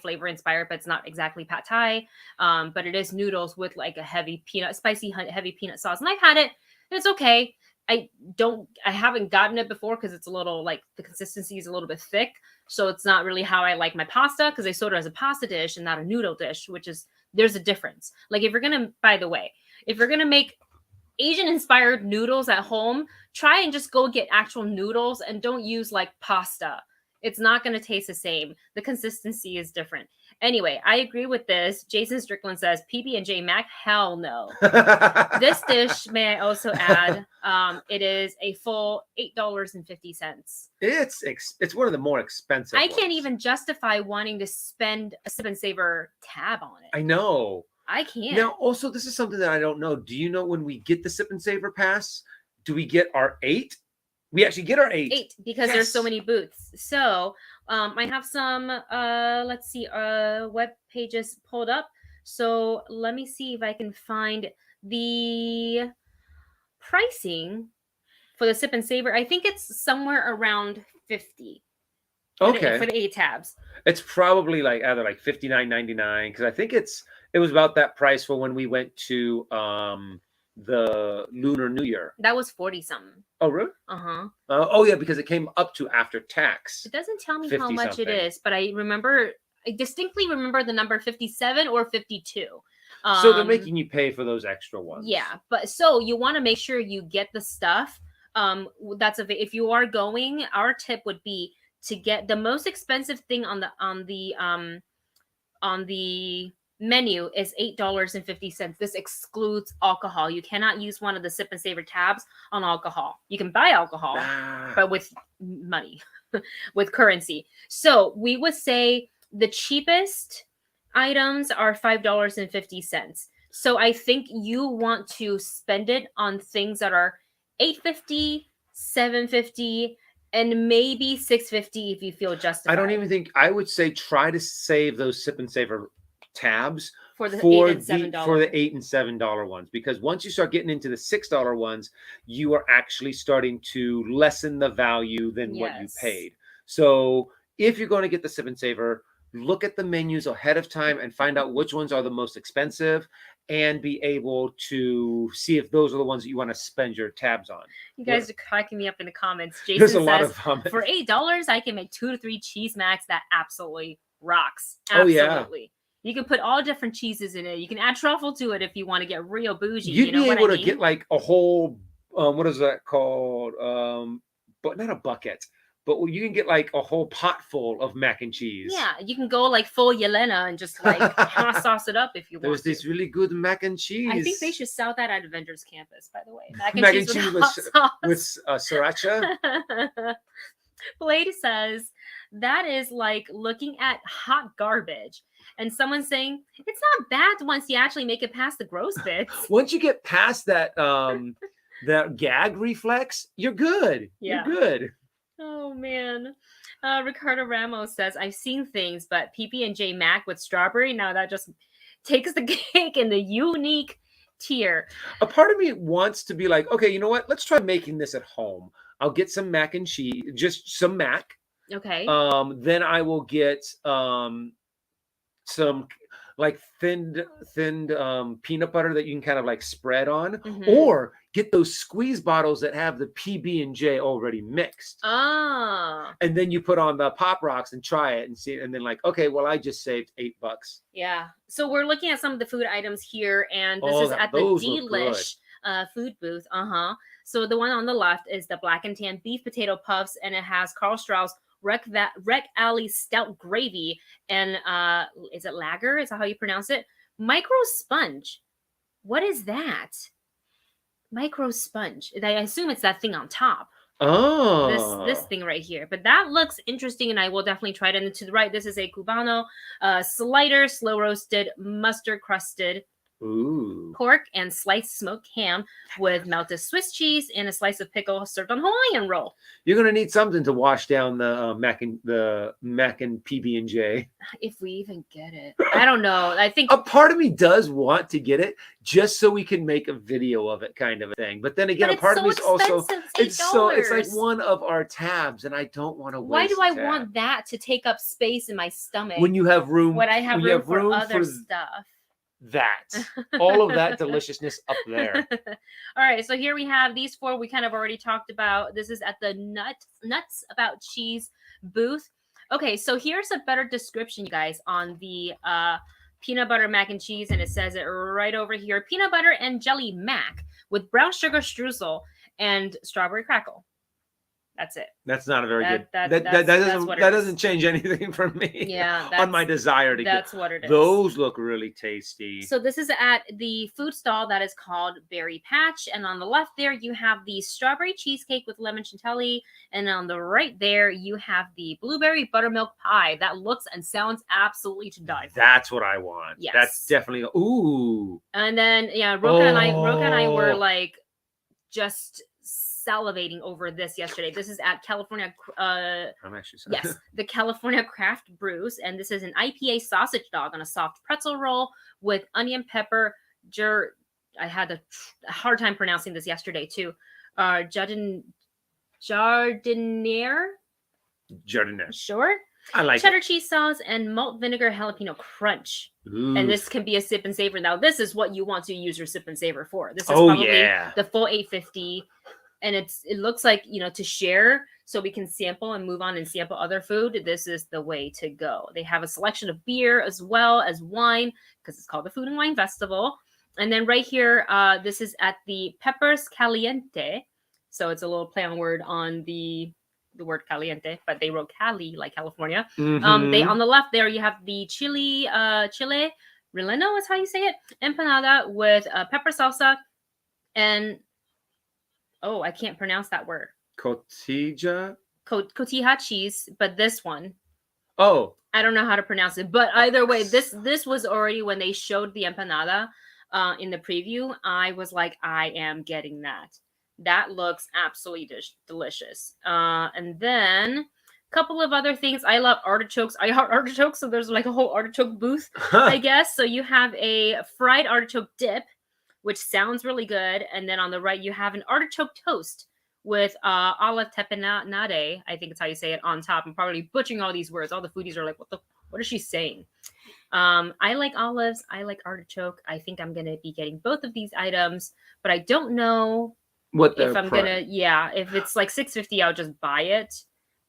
flavor inspired, but it's not exactly pad Thai. But it is noodles with like a heavy heavy peanut sauce. And I've had it, and it's okay. I haven't gotten it before because it's a little like the consistency is a little bit thick. So it's not really how I like my pasta, because I sold it as a pasta dish and not a noodle dish, there's a difference. Like if you're going to make Asian inspired noodles at home, try and just go get actual noodles and don't use like pasta. It's not going to taste the same. The consistency is different. Anyway, I agree with this. Jason Strickland says PB&J Mac, hell no. This dish, may I also add, it is a full $8.50.
It's one of the more expensive.
I can't
ones.
even justify wanting to spend a Sip and Savor tab on it.
I know.
I can't.
Now, also, this is something that I don't know. Do you know when we get the Sip and Savor pass, do we get our 8? We actually get our 8.
8 because there's so many booths. So I have some let's see web pages pulled up. So let me see if I can find the pricing for the Sip and Savor. I think it's somewhere around 50.
Okay.
For the 8 tabs.
It's probably like either like $59.99 because I think it was about that price for when we went to the Lunar New Year.
That was 40 something.
Oh, really?
Uh-huh.
Oh, yeah, because it came up to after tax.
It doesn't tell me how much
something.
it is, but I distinctly remember the number 57 or 52.
So they're making you pay for those extra ones.
Yeah, but so you want to make sure you get the stuff. If you are going, our tip would be to get the most expensive thing on the menu is $8.50. This excludes alcohol. You cannot use one of the Sip and Savor tabs on alcohol. You can buy alcohol, but with money, with currency. So we would say the cheapest items are $5.50. So I think you want to spend it on things that are $8.50, $7.50, and maybe $6.50 if you feel justified.
I don't even think I would say try to save those Sip and Savor tabs
for the $8 and $7
for the $8 and $7 ones, because once you start getting into the $6 ones, you are actually starting to lessen the value than what you paid. So if you're going to get the Sip and Savor, look at the menus ahead of time and find out which ones are the most expensive and be able to see if those are the ones that you want to spend your tabs on.
You guys are cracking me up in the comments. Jason
There's a
says,
lot of comments.
For $8, I can make 2 to 3 cheese macs that absolutely rocks. Absolutely.
Oh, yeah.
You can put all different cheeses in it. You can add truffle to it if you want to get real bougie.
You'd
you know
be
what
able
I
to
mean?
get like a whole, what is that called? But not a bucket, but you can get like a whole pot full of mac and cheese.
Yeah, you can go like full Yelena and just like hot sauce it up if you want.
There's this really good mac and cheese.
I think they should sell that at Avengers Campus, by the way.
Mac and cheese with sriracha.
Blade says that is like looking at hot garbage and someone saying it's not bad once you actually make it past the gross bits.
Once you get past that that gag reflex, you're good.
Yeah.
You're good.
Oh man. Ricardo Ramos says I've seen things, but PB&J Mac with strawberry, now that just takes the cake in the unique tier.
A part of me wants to be like, okay, you know what? Let's try making this at home. I'll get some mac and cheese, just some mac.
Okay.
Then I will get some like thinned peanut butter that you can kind of like spread on, or get those squeeze bottles that have the PB&J already mixed.
Ah.
And then you put on the Pop Rocks and try it and see, and then like, okay, well, I just saved $8.
Yeah. So we're looking at some of the food items here, and this is at the Delish food booth. So the one on the left is the Black and Tan beef potato puffs, and it has Carl Strauss Wreck Alley stout gravy, and is it lager? Is that how you pronounce it? Micro sponge. What is that? Micro sponge. I assume it's that thing on top.
Oh,
this thing right here. But that looks interesting, and I will definitely try it. And to the right, this is a Cubano slider, slow roasted, mustard crusted pork and sliced smoked ham with melted Swiss cheese and a slice of pickle served on Hawaiian roll.
You're gonna need something to wash down the mac and PB&J.
If we even get it, I don't know. I think
a part of me does want to get it just so we can make a video of it, kind of a thing. But then again, a part of me is also it's like one of our tabs, and I don't want to waste.
Why do I want that to take up space in my stomach
when you have room?
When I have room for other stuff.
All of that deliciousness up there.
All right, so here we have these 4 we kind of already talked about. This is at the Nuts About Cheese booth. Okay, so here's a better description, you guys, on the peanut butter mac and cheese, and it says it right over here: peanut butter and jelly mac with brown sugar streusel and strawberry crackle. That's it.
That's not a very good.
That's
That
what it
doesn't
is.
change anything for me.
Yeah,
on my desire to
that's
get.
what it is.
Those look really tasty.
So this is at the food stall that is called Berry Patch, and on the left there you have the strawberry cheesecake with lemon chantilly, and on the right there you have the blueberry buttermilk pie. That looks and sounds absolutely to die for.
That's what I want.
Yes.
That's definitely. Ooh.
And then Roka and I were like just salivating over this yesterday. This is at California.
I'm actually sorry.
Yes, the California Craft Brews, and this is an IPA sausage dog on a soft pretzel roll with onion pepper. I had a hard time pronouncing this yesterday too. Jardiniere. Sure.
I like
cheddar cheese sauce and malt vinegar jalapeno crunch.
Ooh.
And this can be a sip and savor. Now, this is what you want to use your sip and savor for. This is probably the full 850. And it looks like, to share so we can sample and move on and sample other food. This is the way to go. They have a selection of beer as well as wine because it's called the Food and Wine Festival. And then right here, this is at the Peppers Caliente. So it's a little play on word on the word caliente, but they wrote Cali like California.
Mm-hmm.
They on the left there, you have the chile relleno is how you say it, empanada with pepper salsa and I can't pronounce that word.
Cotija
cheese, but this one.
Oh.
I don't know how to pronounce it, but either way, this was already when they showed the empanada in the preview. I was like, I am getting that. That looks absolutely delicious. And then a couple of other things. I love artichokes. I heart artichokes, so there's like a whole artichoke booth, I guess. So you have a fried artichoke dip, which sounds really good. And then on the right, you have an artichoke toast with olive tapenade, I think it's how you say it, on top. I'm probably butchering all these words. All the foodies are like, what is she saying? I like olives. I like artichoke. I think I'm going to be getting both of these items, but I don't know if I'm going to, if it's like $6.50, I'll just buy it.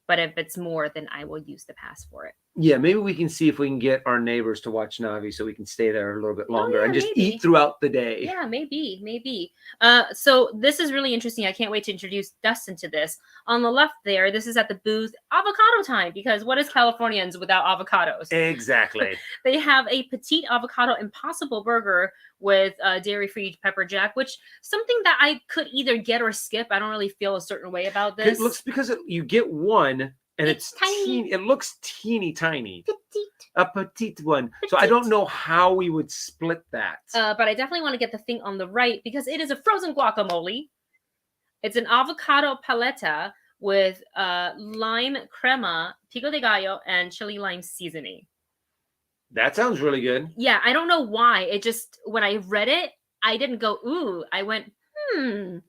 But if it's more, then I will use the pass for it.
Yeah, maybe we can see if we can get our neighbors to watch Navi so we can stay there a little bit longer and just eat throughout the day.
Yeah, maybe. So this is really interesting. I can't wait to introduce Dustin to this. On the left there, this is at the booth, avocado time, because what is Californians without avocados?
Exactly.
They have a petite avocado impossible burger with dairy-free pepper jack, which something that I could either get or skip. I don't really feel a certain way about this.
It looks because you get one and it's
tiny.
It looks teeny tiny.
Petite.
A petite one. So I don't know how we would split that.
But I definitely want to get the thing on the right because it is a frozen guacamole. It's an avocado paleta with lime crema, pico de gallo, and chili lime seasoning.
That sounds really good.
Yeah, I don't know why. It just, when I read it, I didn't go, ooh. I went,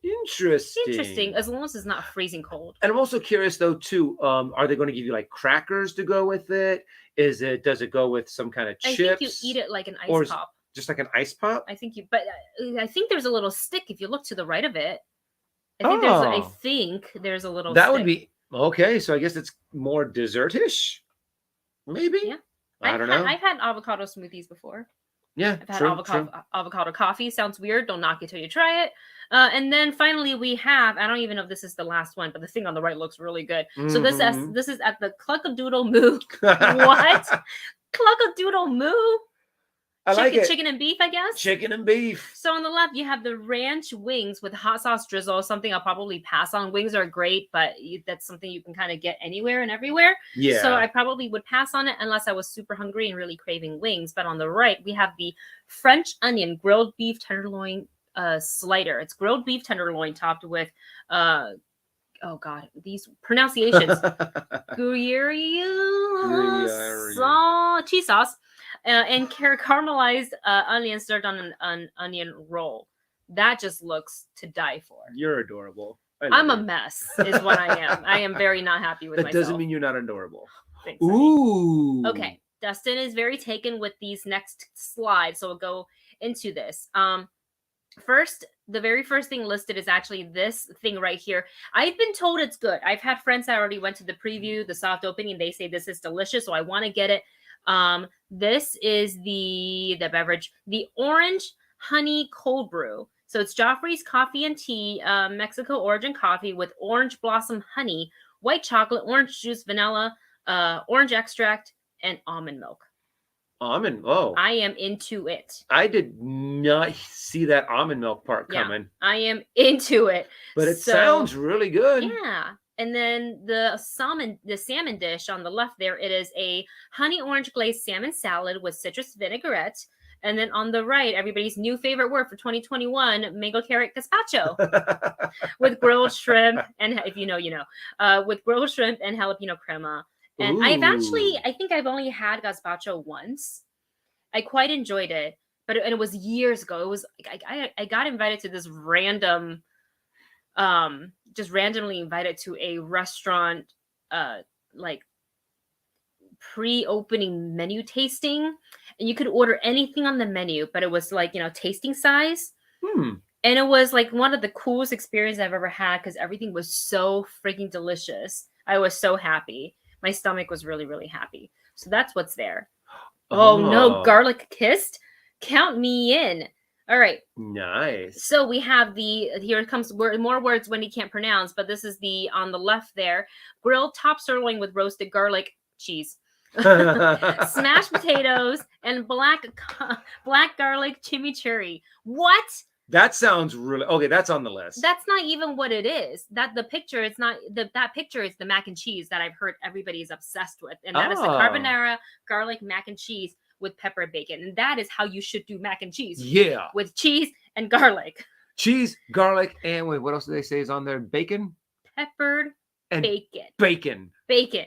Interesting. As long as it's not freezing cold.
And I'm also curious, though, too, are they going to give you, like, crackers to go with it? Does it go with some kind of chips?
I think you eat it like an ice pop.
Just like an ice pop?
I think I think there's a little stick if you look to the right of it. I think there's a little
That
stick.
would be, okay, so I guess it's more dessert-ish? Maybe?
Yeah.
I don't know.
I've had avocado smoothies before.
Yeah,
I've had avocado coffee. Sounds weird. Don't knock it till you try it. And then finally we have, I don't even know if this is the last one, but the thing on the right looks really good. So this is at the Cluckadoodle Moo. What? Cluckadoodle Moo?
I like it.
Chicken and beef, I guess?
Chicken and beef.
So on the left, you have the ranch wings with hot sauce drizzle, something I'll probably pass on. Wings are great, but that's something you can kind of get anywhere and everywhere.
Yeah.
So I probably would pass on it unless I was super hungry and really craving wings. But on the right, we have the French onion grilled beef tenderloin slider. It's grilled beef tenderloin topped with, oh God, these pronunciations. Gruyere cheese sauce. And caramelized onions served on an onion roll. That just looks to die for.
You're adorable.
I'm a mess, is what I am. I am very not happy with myself.
That doesn't mean you're not adorable.
Thanks,
ooh.
Okay, Dustin is very taken with these next slides, so we'll go into this. First, the very first thing listed is actually this thing right here. I've been told it's good. I've had friends that already went to the preview, the soft opening. They say this is delicious, so I want to get it. This is the beverage, the orange honey cold brew. So it's Joffrey's Coffee and Tea, Mexico origin coffee with orange blossom honey, white chocolate, orange juice, vanilla, orange extract, and almond milk.
Almond. Oh,
I am into it.
I did not see that almond milk part coming.
I am into it.
But it sounds really good.
Yeah. And then the salmon dish on the left there, it is a honey orange glazed salmon salad with citrus vinaigrette. And then on the right, everybody's new favorite word for 2021, mango carrot gazpacho with grilled shrimp. And if you know, you know, with grilled shrimp and jalapeno crema. And
Ooh.
I think I've only had gazpacho once. I quite enjoyed it, but it was years ago. It was, I got invited to this random, just randomly invited to a restaurant, like pre-opening menu tasting, and you could order anything on the menu, but it was like, you know, tasting size. And it was like one of the coolest experiences I've ever had because everything was so freaking delicious. I was so happy. My stomach was really, really happy. So that's what's there. Oh no, garlic kissed? Count me in. All right.
Nice.
So we have here comes more words Wendy can't pronounce, but this is on the left there. Grilled top sirloin with roasted garlic cheese. Smashed potatoes and black garlic chimichurri. What?
That sounds really okay. That's on the list.
That's not even what it is. That the picture, it's not that picture is the mac and cheese that I've heard everybody is obsessed with, and that is the carbonara garlic mac and cheese with pepper and bacon, and that is how you should do mac and cheese.
Yeah,
with cheese and garlic.
Cheese, garlic, and wait, what else do they say is on there? Bacon,
peppered, and
bacon.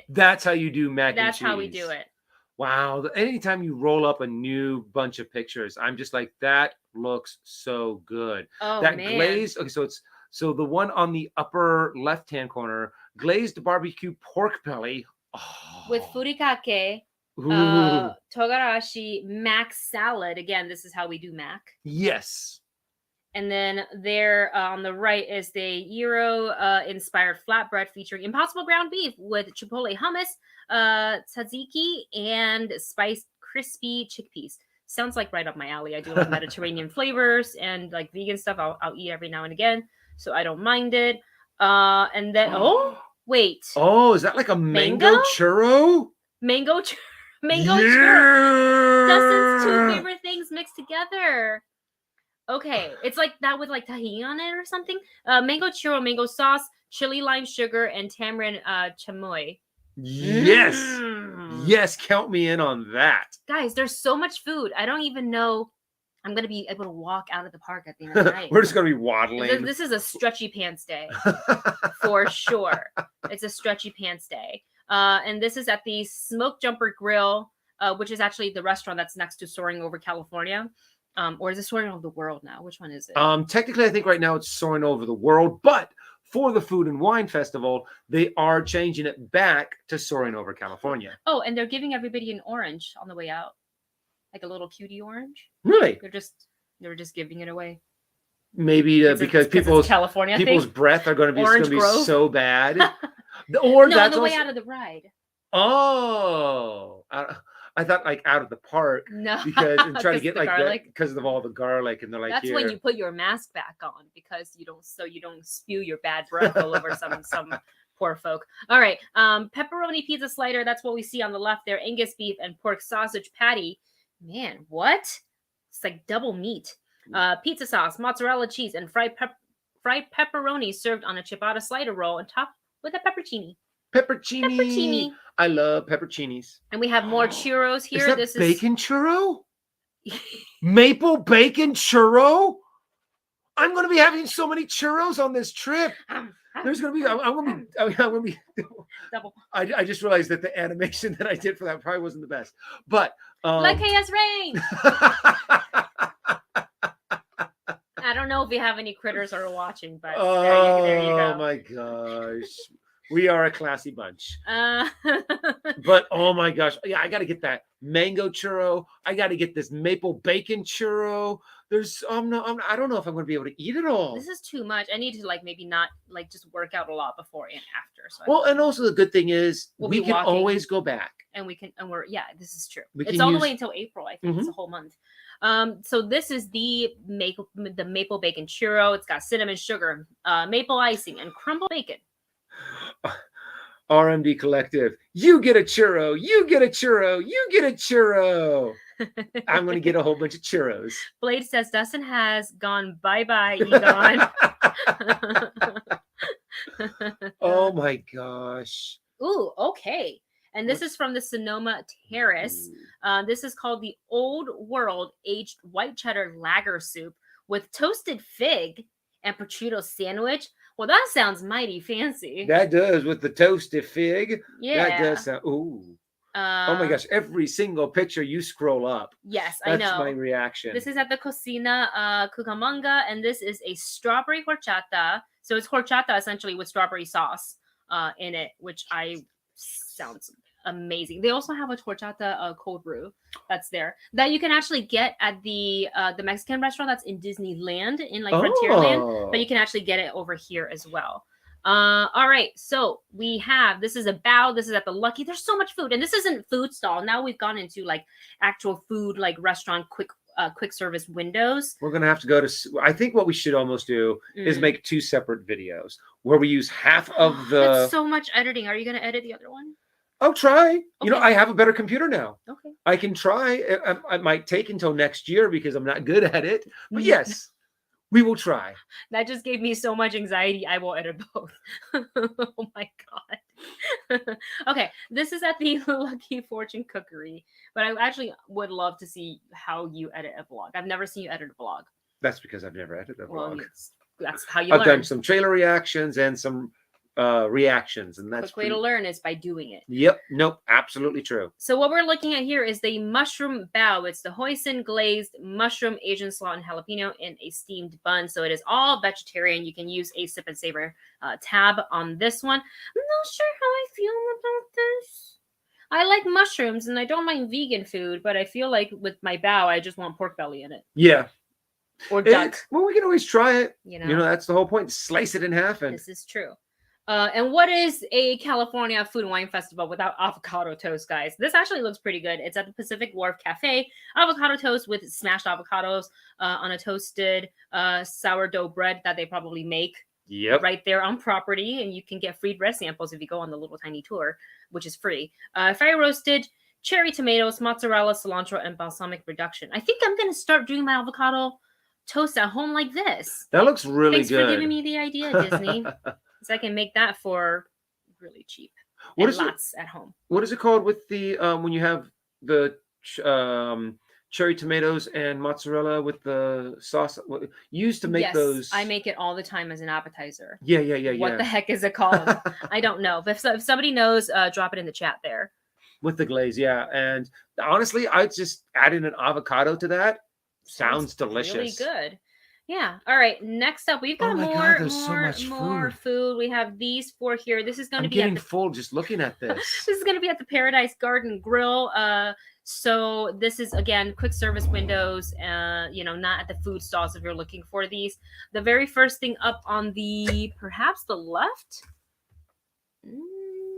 That's how you do mac and cheese.
That's how we do it.
Wow. Anytime you roll up a new bunch of pictures, I'm just like, that looks so good.
Oh,
that
man.
Glazed. Okay, so the one on the upper left-hand corner, glazed barbecue pork belly. Oh.
With furikake, togarashi, mac salad. Again, this is how we do mac.
Yes.
And then there on the right is the Gyro inspired flatbread featuring impossible ground beef with chipotle hummus, tzatziki, and spiced crispy chickpeas. Sounds like right up my alley. I do like Mediterranean flavors and like vegan stuff. I'll eat every now and again, so I don't mind it. And then wait.
Oh, is that like a mango churro?
Mango churro. Dustin's two favorite things mixed together. Okay, it's like that with like tahini on it or something. Mango churro, mango sauce, chili lime sugar, and tamarind chamoy.
Yes. Yes, count me in on that.
Guys, there's so much food. I don't even know I'm going to be able to walk out of the park at the end of the night.
We're just going to be waddling.
This is a stretchy pants day for sure. It's a stretchy pants day. And this is at the Smoke Jumper Grill, which is actually the restaurant that's next to Soaring Over California. Or is it Soaring Over the World now? Which one is it?
Technically, I think right now it's Soaring Over the World, but for the Food and Wine Festival, they are changing it back to Soaring Over California.
Oh, and they're giving everybody an orange on the way out, like a little cutie orange.
Really?
They're just giving it away.
Maybe because people's breath are going to be so bad. Or
no, on the way out of the ride.
Oh. I thought like out of the park.
No,
because and try to get like
garlic.
Because of all the garlic, and they're like,
that's when you put your mask back on because you don't spew your bad breath all over some poor folk. All right, pepperoni pizza slider. That's what we see on the left there. Angus beef and pork sausage patty. Man, what? It's like double meat. Pizza sauce, mozzarella cheese, and fried pepperoni served on a ciabatta slider roll and topped with a peppercini.
Peppercini. I love pepperoncinis.
And we have more churros here.
This is bacon churro? Maple bacon churro? I'm going to be having so many churros on this trip. There's going to be, I'm going to be
double.
I just realized that the animation that I did for that probably wasn't the best. But
like as rain. I don't know if we have any critters are watching, but there you go.
Oh my gosh. We are a classy bunch. But oh my gosh. Yeah, I got to get that mango churro. I got to get this maple bacon churro. There's I don't know if I'm going to be able to eat it all.
This is too much. I need to like maybe not like just work out a lot before and after. So
well, and also the good thing is
We'll
we
be
can
walking.
always go back.
and this is true.
We
It's
can
all the
use-
way until April. I think it's a whole month. So this is the maple bacon churro. It's got cinnamon sugar, maple icing, and crumbled bacon.
RMD Collective, you get a churro, you get a churro, you get a churro. I'm going to get a whole bunch of churros.
Blade says Dustin has gone bye-bye, Egon.
Oh my gosh.
Ooh, okay. And this is from the Sonoma Terrace. This is called the Old World Aged White Cheddar Lager Soup with toasted fig and prosciutto sandwich. Well, that sounds mighty fancy.
That does, with the toasted fig.
Yeah.
That does sound, ooh. Oh my gosh, every single picture you scroll up.
Yes,
That's
I know.
my reaction.
This is at the Cocina Cucamonga, and this is a strawberry horchata. So it's horchata essentially with strawberry sauce in it, which sounds amazing. They also have a horchata cold brew that's there that you can actually get at the Mexican restaurant that's in Disneyland in like Frontierland, but you can actually get it over here as well. All right, so we have, this is a bao. This is at the Lucky. There's so much food, and this isn't food stall. Now we've gone into like actual food, like restaurant quick service windows.
We're gonna have to go to. I think what we should almost do is make 2 separate videos where we use half of the.
That's so much editing. Are you gonna edit the other one?
I'll try.
Okay.
You know, I have a better computer now.
Okay.
I can try. It might take until next year because I'm not good at it. But yes, we will try.
That just gave me so much anxiety. I will edit both. Oh my god. Okay, this is at the Lucky Fortune Cookery, but I actually would love to see how you edit a vlog. I've never seen you edit a vlog.
That's because I've never edited a
Well,
vlog.
that's how you
I've
learn.
done some trailer reactions and some reactions, and that's
Quick way to learn is by doing it.
Yep. Nope. Absolutely true.
So what we're looking at here is the mushroom bao. It's the hoisin glazed mushroom, Asian slaw, and jalapeno in a steamed bun. So it is all vegetarian. You can use a sip and savor tab on this one. I'm not sure how I feel about this. I like mushrooms and I don't mind vegan food, but I feel like with my bao, I just want pork belly in it.
Yeah.
Or duck.
Well, we can always try it.
You know,
that's the whole point. Slice it in half, and
this is true. And what is a California Food and Wine Festival without avocado toast, guys? This actually looks pretty good. It's at the Pacific Wharf Cafe. Avocado toast with smashed avocados on a toasted sourdough bread that they probably make right there on property. And you can get free bread samples if you go on the little tiny tour, which is free. Fire roasted cherry tomatoes, mozzarella, cilantro, and balsamic reduction. I think I'm going to start doing my avocado toast at home like this.
That looks really
Thanks
good.
for giving me the idea, Disney. So I can make that for really cheap.
What
and
is
lots at home.
What is it called with the when you have the cherry tomatoes and mozzarella with the sauce? You used to make those.
I make it all the time as an appetizer.
Yeah.
What the heck is it called? I don't know. But if somebody knows, drop it in the chat there.
With the glaze, yeah. And honestly, I just added an avocado to that. Sounds delicious.
Really good. Yeah. All right. Next up, we've got more food. We have these 4 here. This is going to be
getting full just looking at this.
This is going to be at the Paradise Garden Grill. So this is again quick service windows. Not at the food stalls if you're looking for these. The very first thing up on perhaps the left.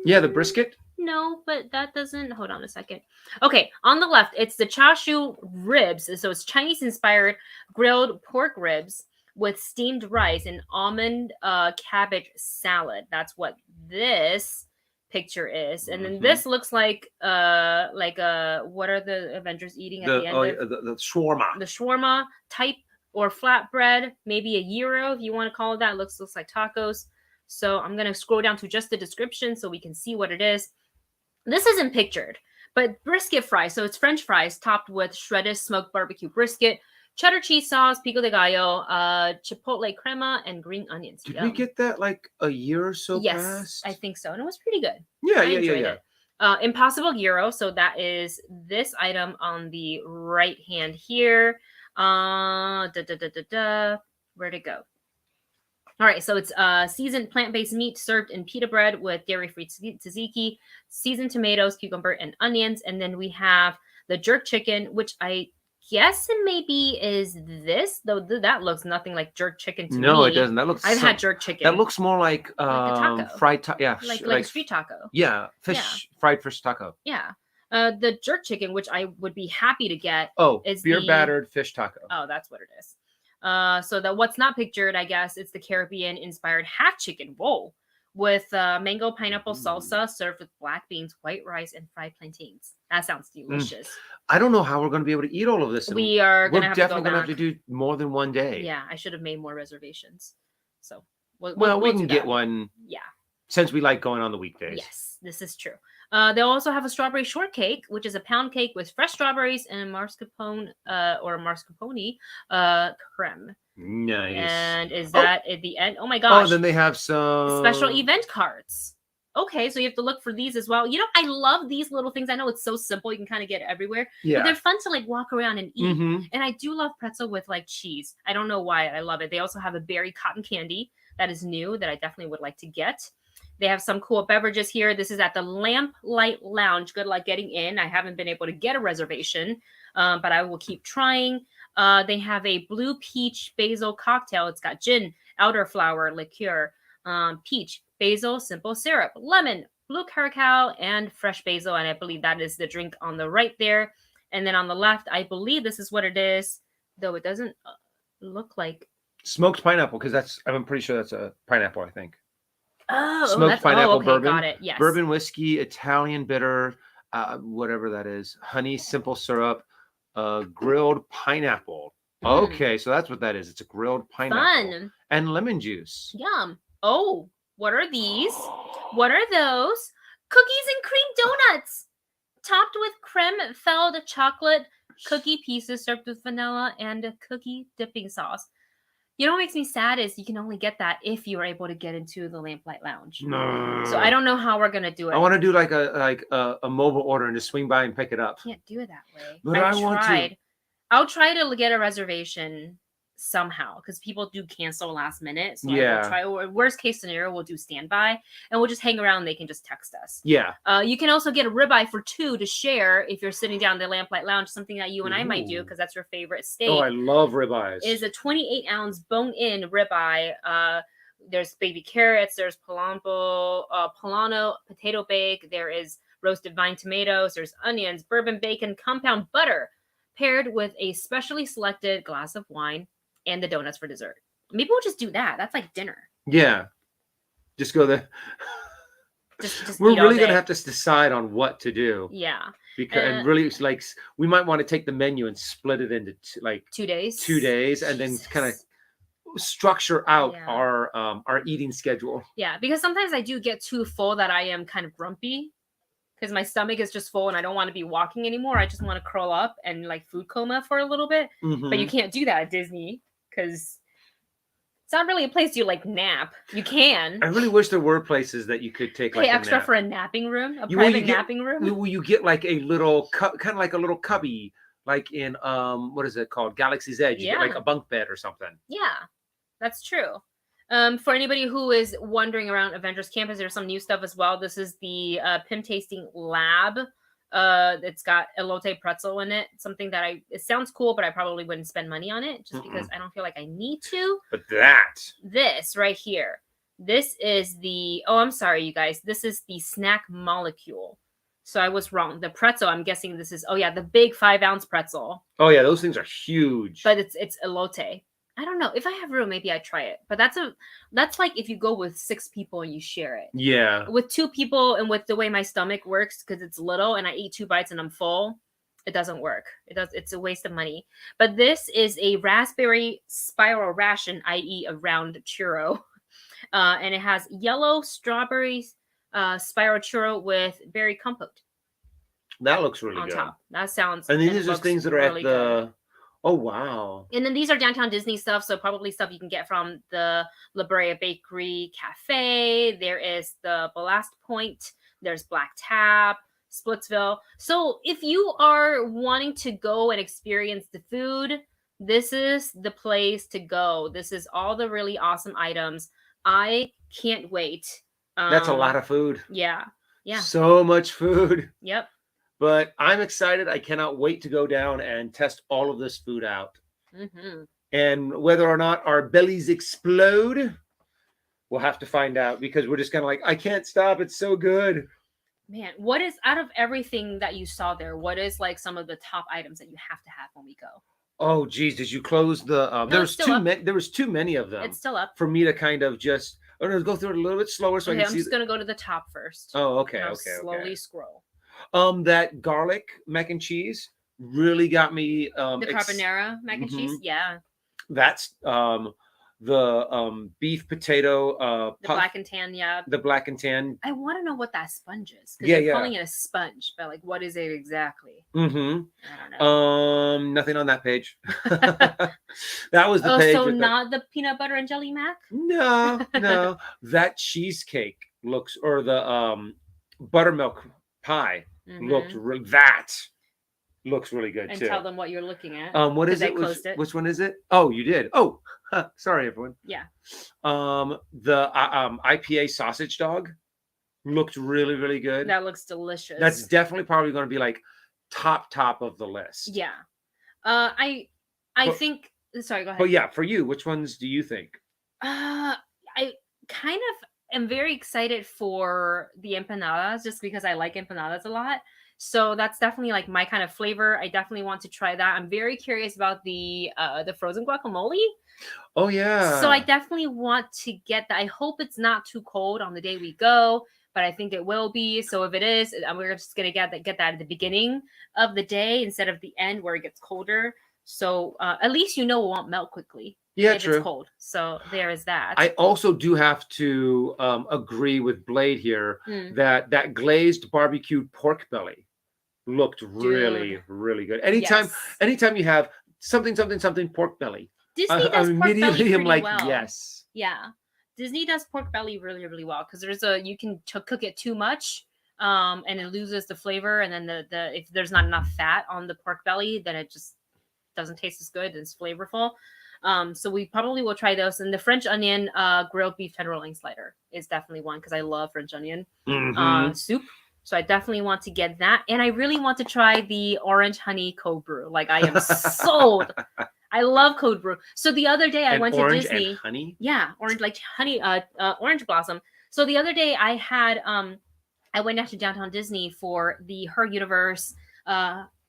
Yeah, the brisket.
No, but that doesn't. Hold on a second. Okay, on the left, it's the chashu ribs. So it's Chinese-inspired grilled pork ribs with steamed rice and almond cabbage salad. That's what this picture is. And then this looks like what are the Avengers eating at the end?
The shawarma.
The shawarma type or flatbread, maybe a gyro if you want to call it that. It looks like tacos. So I'm going to scroll down to just the description so we can see what it is. This isn't pictured, but brisket fries. So it's French fries topped with shredded smoked barbecue brisket, cheddar cheese sauce, pico de gallo, chipotle crema, and green onions.
Did we get that like a year or so
Yes,
past?
I think so. And it was pretty good.
Yeah.
Impossible gyro. So that is this item on the right hand here. Where'd it go? All right, so it's seasoned plant-based meat served in pita bread with dairy-free tzatziki, seasoned tomatoes, cucumber, and onions. And then we have the jerk chicken, which I guess it maybe is this, though that looks nothing like jerk chicken to me.
No, it doesn't. That looks.
I've had jerk chicken.
That looks more like
a taco.
fried taco. Yeah,
like a street taco.
Yeah, fried fish taco.
Yeah. The jerk chicken, which I would be happy to get.
Is beer battered fish taco.
Oh, that's what it is. So that what's not pictured, I guess, it's the Caribbean inspired half chicken. Whoa. With mango pineapple salsa served with black beans, white rice, and fried plantains. That sounds delicious.
I don't know how we're going to be able to eat all of this.
We're
definitely going to have to do more than one day.
Yeah, I should have made more reservations. So,
we can get one.
Yeah.
Since we like going on the weekdays.
Yes, this is true. They also have a strawberry shortcake, which is a pound cake with fresh strawberries and mascarpone creme.
Nice.
And is that at the end? Oh my gosh.
Oh, then they have some
special event cards. Okay, so you have to look for these as well. You know, I love these little things. I know it's so simple. You can kind of get it everywhere. Yeah. But they're fun to like walk around and eat. Mm-hmm. And I do love pretzel with like cheese. I don't know why. I love it. They also have a berry cotton candy that is new that I definitely would like to get. They have some cool beverages here. This is at the Lamplight Lounge. Good luck getting in. I haven't been able to get a reservation, but I will keep trying. They have a blue peach basil cocktail. It's got gin, elderflower liqueur, peach, basil, simple syrup, lemon, blue curacao, and fresh basil. And I believe that is the drink on the right there. And then on the left, I believe this is what it is, though it doesn't look like.
Smoked pineapple, because I'm pretty sure that's a pineapple, I think.
Smoked
pineapple bourbon.
Got it. Yes.
Bourbon whiskey, Italian bitter, whatever that is. Honey, simple syrup, grilled pineapple. Okay, so that's what that is. It's a grilled pineapple. Fun. And lemon juice.
Yum. Oh, what are these? What are those? Cookies and cream donuts. Topped with creme-filled chocolate cookie pieces served with vanilla and a cookie dipping sauce. You know what makes me sad is you can only get that if you are able to get into the Lamplight Lounge.
No.
So I don't know how we're gonna do it.
I want to do like a mobile order and just swing by and pick it up.
Can't do it that way.
But I want to.
I'll try to get a reservation somehow because people do cancel last minute. So I will try. Or worst case scenario, we'll do standby and we'll just hang around. They can just text us.
Yeah.
You can also get a ribeye for 2 to share if you're sitting down at the Lamplight Lounge. Something that you and I might do because that's your favorite steak.
Oh, I love ribeyes.
Is a 28-ounce bone-in ribeye. There's baby carrots. There's Polano potato bake. There is roasted vine tomatoes. There's onions, bourbon bacon, compound butter, paired with a specially selected glass of wine. And the donuts for dessert. Maybe we'll just do that. That's like dinner.
Yeah. Just go there.
Just
We're really going to have to decide on what to do.
Yeah.
Because and really, like, we might want to take the menu and split it into
2 days.
2 days, and then kind of structure out our eating schedule.
Yeah, because sometimes I do get too full that I am kind of grumpy. Because my stomach is just full and I don't want to be walking anymore. I just want to curl up and like food coma for a little bit. Mm-hmm. But you can't do that at Disney because it's not really a place you like nap. You can.
I really wish there were places that you could take
pay extra for a napping room, private napping room.
You get like a little kind of like a little cubby, like in what is it called, Galaxy's Edge? You get like a bunk bed or something.
Yeah, that's true. For anybody who is wandering around Avengers Campus, there's some new stuff as well. This is the Pim Tasting Lab. It's got elote pretzel in it. Something that it sounds cool, but I probably wouldn't spend money on it just because I don't feel like I need to.
But
this right here, this is the, I'm sorry, you guys. This is the snack molecule. So I was wrong. The pretzel, I'm guessing this is, the big 5-ounce pretzel.
Oh yeah, those things are huge.
But it's elote. I don't know. If I have room, maybe I'd try it. But that's like if you go with 6 people and you share it.
Yeah.
With 2 people and with the way my stomach works, because it's little and I eat 2 bites and I'm full, it doesn't work. It's a waste of money. But this is a raspberry spiral ration, i.e. a round churro. And it has yellow strawberry spiral churro with berry compote.
That looks really
on
good.
Top. That sounds.
And these are just things that are really at the. Good. Oh, wow.
And then these are downtown Disney stuff. So probably stuff you can get from the La Brea Bakery Cafe. There is the Ballast Point. There's Black Tap, Splitsville. So if you are wanting to go and experience the food, this is the place to go. This is all the really awesome items. I can't wait.
That's a lot of food.
Yeah. Yeah.
So much food.
Yep.
But I'm excited. I cannot wait to go down and test all of this food out.
Mm-hmm.
And whether or not our bellies explode, we'll have to find out, because we're just kind of like, I can't stop. It's so good.
Man, what is, out of everything that you saw there, what is like some of the top items that you have to have when we go?
Oh, geez. Did you close the,
No, it's still up.
there was too many of them.
It's still up.
For me to kind of just, I'm going to go through it a little bit slower so I
Okay,
can
I'm
see.
just going to go to the top first.
Oh, okay.
And I'll
Okay.
slowly scroll.
That garlic mac and cheese really got me.
The carbonara mac and cheese. Yeah.
That's the beef potato
The
puff,
black and tan. Yeah.
the black and tan.
I want to know what that sponge is.
Yeah,
they're calling it a sponge, but like, what is it exactly?
Mm-hmm.
I don't know.
Nothing on that page. That was the page.
So not the peanut butter and jelly mac?
No. That cheesecake looks, or the buttermilk pie looks really good
and
too.
Tell them what you're looking at.
What is it? Which one is it? Oh, you did. Oh, sorry, everyone.
Yeah.
The IPA sausage dog looked really, really good.
That looks delicious.
That's definitely probably going to be like top of the list.
Yeah. I think. Sorry, go ahead.
But yeah, for you, which ones do you think?
I kind of am very excited for the empanadas, just because I like empanadas a lot. So that's definitely like my kind of flavor. I definitely want to try that. I'm very curious about the frozen guacamole.
Oh yeah.
So I definitely want to get that. I hope it's not too cold on the day we go, but I think it will be. So if it is, we're just gonna get that at the beginning of the day instead of the end where it gets colder. So at least it won't melt quickly.
Yeah,
if
true.
It's cold. So there is that.
I also do have to agree with Blade here that glazed barbecued pork belly looked really, really good. Anytime you have something pork belly,
Disney does pork belly pretty
like,
well.
yes.
Yeah. Disney does pork belly really, really well, because you can cook it too much, and it loses the flavor, and then if there's not enough fat on the pork belly, then it just doesn't taste as good. It's flavorful. So we probably will try those. And the French onion grilled beef tenderloin slider is definitely one, because I love French onion soup. So I definitely want to get that. And I really want to try the orange honey cold brew. Like, I am sold. I love cold brew. So the other day I went to Disney.
And honey?
Yeah, orange, like honey, orange blossom. So the other day I had I went out to downtown Disney for the Her Universe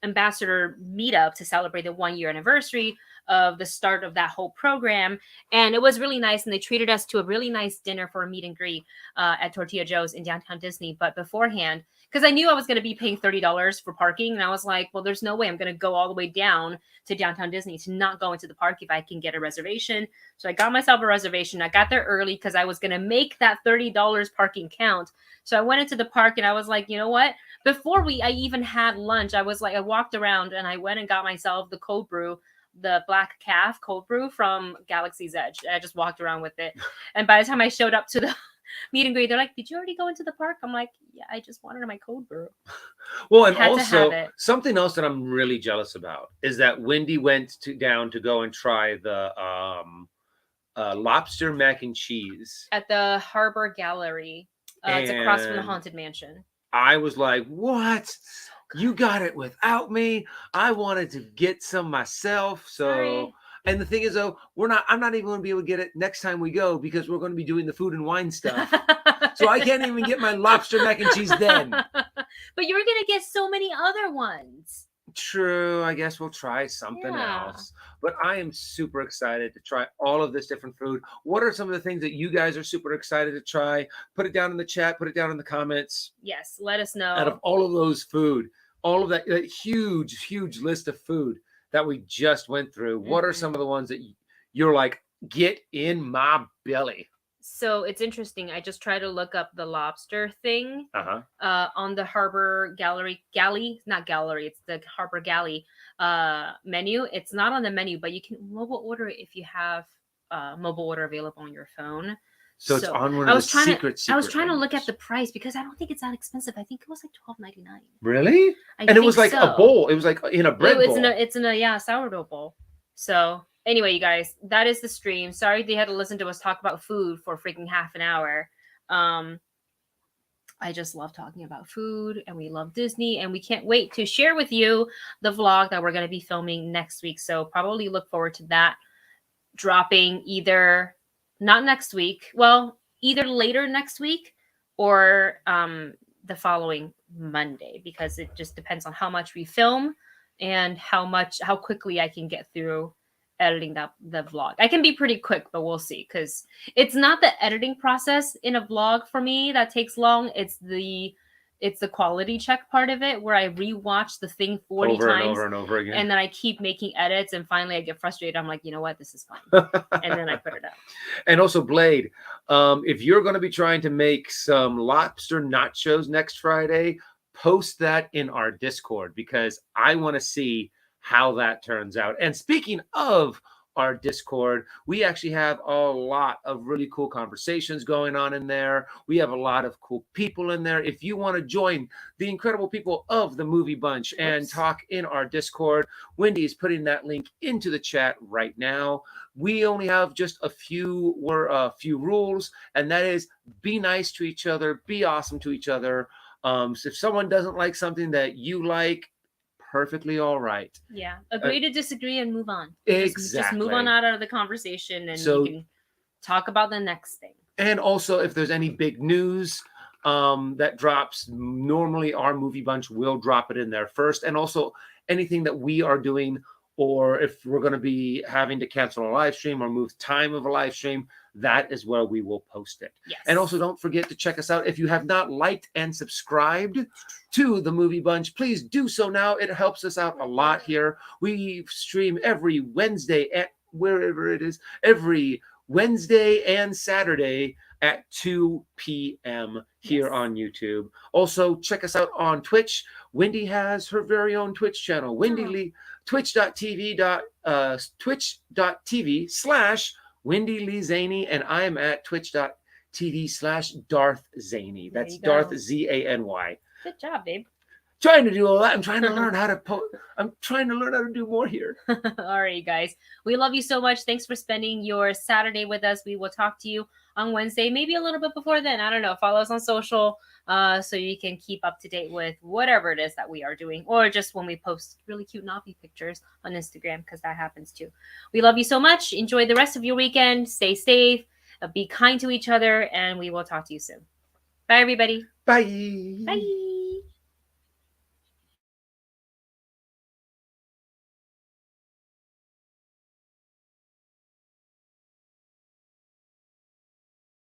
ambassador meetup to celebrate the 1-year anniversary of the start of that whole program, and it was really nice, and they treated us to a really nice dinner for a meet and greet at Tortilla Joe's in downtown Disney. But beforehand, because I knew I was going to be paying $30 for parking, and I was like, well, there's no way I'm going to go all the way down to downtown Disney to not go into the park if I can get a reservation. So I got myself a reservation. I got there early because I was going to make that $30 parking count. So I went into the park, and I was like, you know what? Before I even had lunch, I walked around and I went and got myself the cold brew, the Black Calf cold brew from Galaxy's Edge. And I just walked around with it. And by the time I showed up to the meet and greet, they're like, did you already go into the park? I'm like, yeah, I just wanted my cold brew.
Well, and also something else that I'm really jealous about is that Wendy went down to go and try the lobster mac and cheese
at the Harbor Gallery. It's across from the Haunted Mansion.
I was like, what? You got it without me. I wanted to get some myself. So,
sorry.
And the thing is, though, I'm not even going to be able to get it next time we go, because we're going to be doing the food and wine stuff. So I can't even get my lobster mac and cheese then.
But you were going to get so many other ones.
True. I guess we'll try something else. But I am super excited to try all of this different food. What are some of the things that you guys are super excited to try? Put it down in the chat. Put it down in the comments.
Yes, let us know.
Out of all of those food, all of that huge list of food that we just went through, what are some of the ones that you're like, get in my belly?
So it's interesting. I just tried to look up the lobster thing on the Harbor not gallery. It's the Harbor Galley menu. It's not on the menu, but you can mobile order it if you have mobile order available on your phone.
So it's on one of the secret
I was trying to look at the price, because I don't think it's that expensive. I think it was like $12.99.
Really? And it was like a bowl. It was like in a bread bowl.
It's in a sourdough bowl. So anyway, you guys, that is the stream. Sorry they had to listen to us talk about food for freaking half an hour. I just love talking about food, and we love Disney, and we can't wait to share with you the vlog that we're going to be filming next week. So probably look forward to that dropping either not next week, well, either later next week or the following Monday, because it just depends on how much we film and how quickly I can get through editing the vlog. I can be pretty quick, but we'll see, because it's not the editing process in a vlog for me that takes long. It's the quality check part of it, where I rewatch the thing 40
over
times
and over and over again,
and then I keep making edits, and finally I get frustrated. I'm like, you know what, this is fine, and then I put it out.
And also, Blade, if you're going to be trying to make some lobster nachos next Friday, post that in our Discord, because I want to see how that turns out. And speaking of our Discord, we actually have a lot of really cool conversations going on in there. We have a lot of cool people in there. If you want to join the incredible people of the Movie Bunch and talk in our Discord, Wendy is putting that link into the chat right now. We only have just a few rules, and that is be nice to each other, be awesome to each other. So if someone doesn't like something that you like, perfectly all right.
Yeah, agree to disagree and move on.
Exactly.
Just move on out of the conversation, and you can talk about the next thing.
And also, if there's any big news that drops, normally our Movie Bunch will drop it in there first. And also anything that we are doing, or if we're going to be having to cancel a live stream or move time of a live stream, that is where we will post it.
Yes.
And also, don't forget to check us out. If you have not liked and subscribed to the Movie Bunch, please do so now. It helps us out a lot here. We stream every Wednesday at wherever it is, every Wednesday and Saturday at 2 p.m. here on YouTube. Also, check us out on Twitch. Wendy has her very own Twitch channel, Wendy Lee, twitch.tv/Wendy Lee Zaney, and I am at twitch.tv/Darth Zaney. That's Darth Zany.
Good job, babe.
Trying to do all that. I'm trying to learn how to I'm trying to learn how to do more here.
All right, guys. We love you so much. Thanks for spending your Saturday with us. We will talk to you on Wednesday, maybe a little bit before then. I don't know. Follow us on social so you can keep up to date with whatever it is that we are doing, or just when we post really cute Navi pictures on Instagram, because that happens too. We love you so much. Enjoy the rest of your weekend. Stay safe. Be kind to each other, and we will talk to you soon. Bye, everybody.
Bye.
Bye.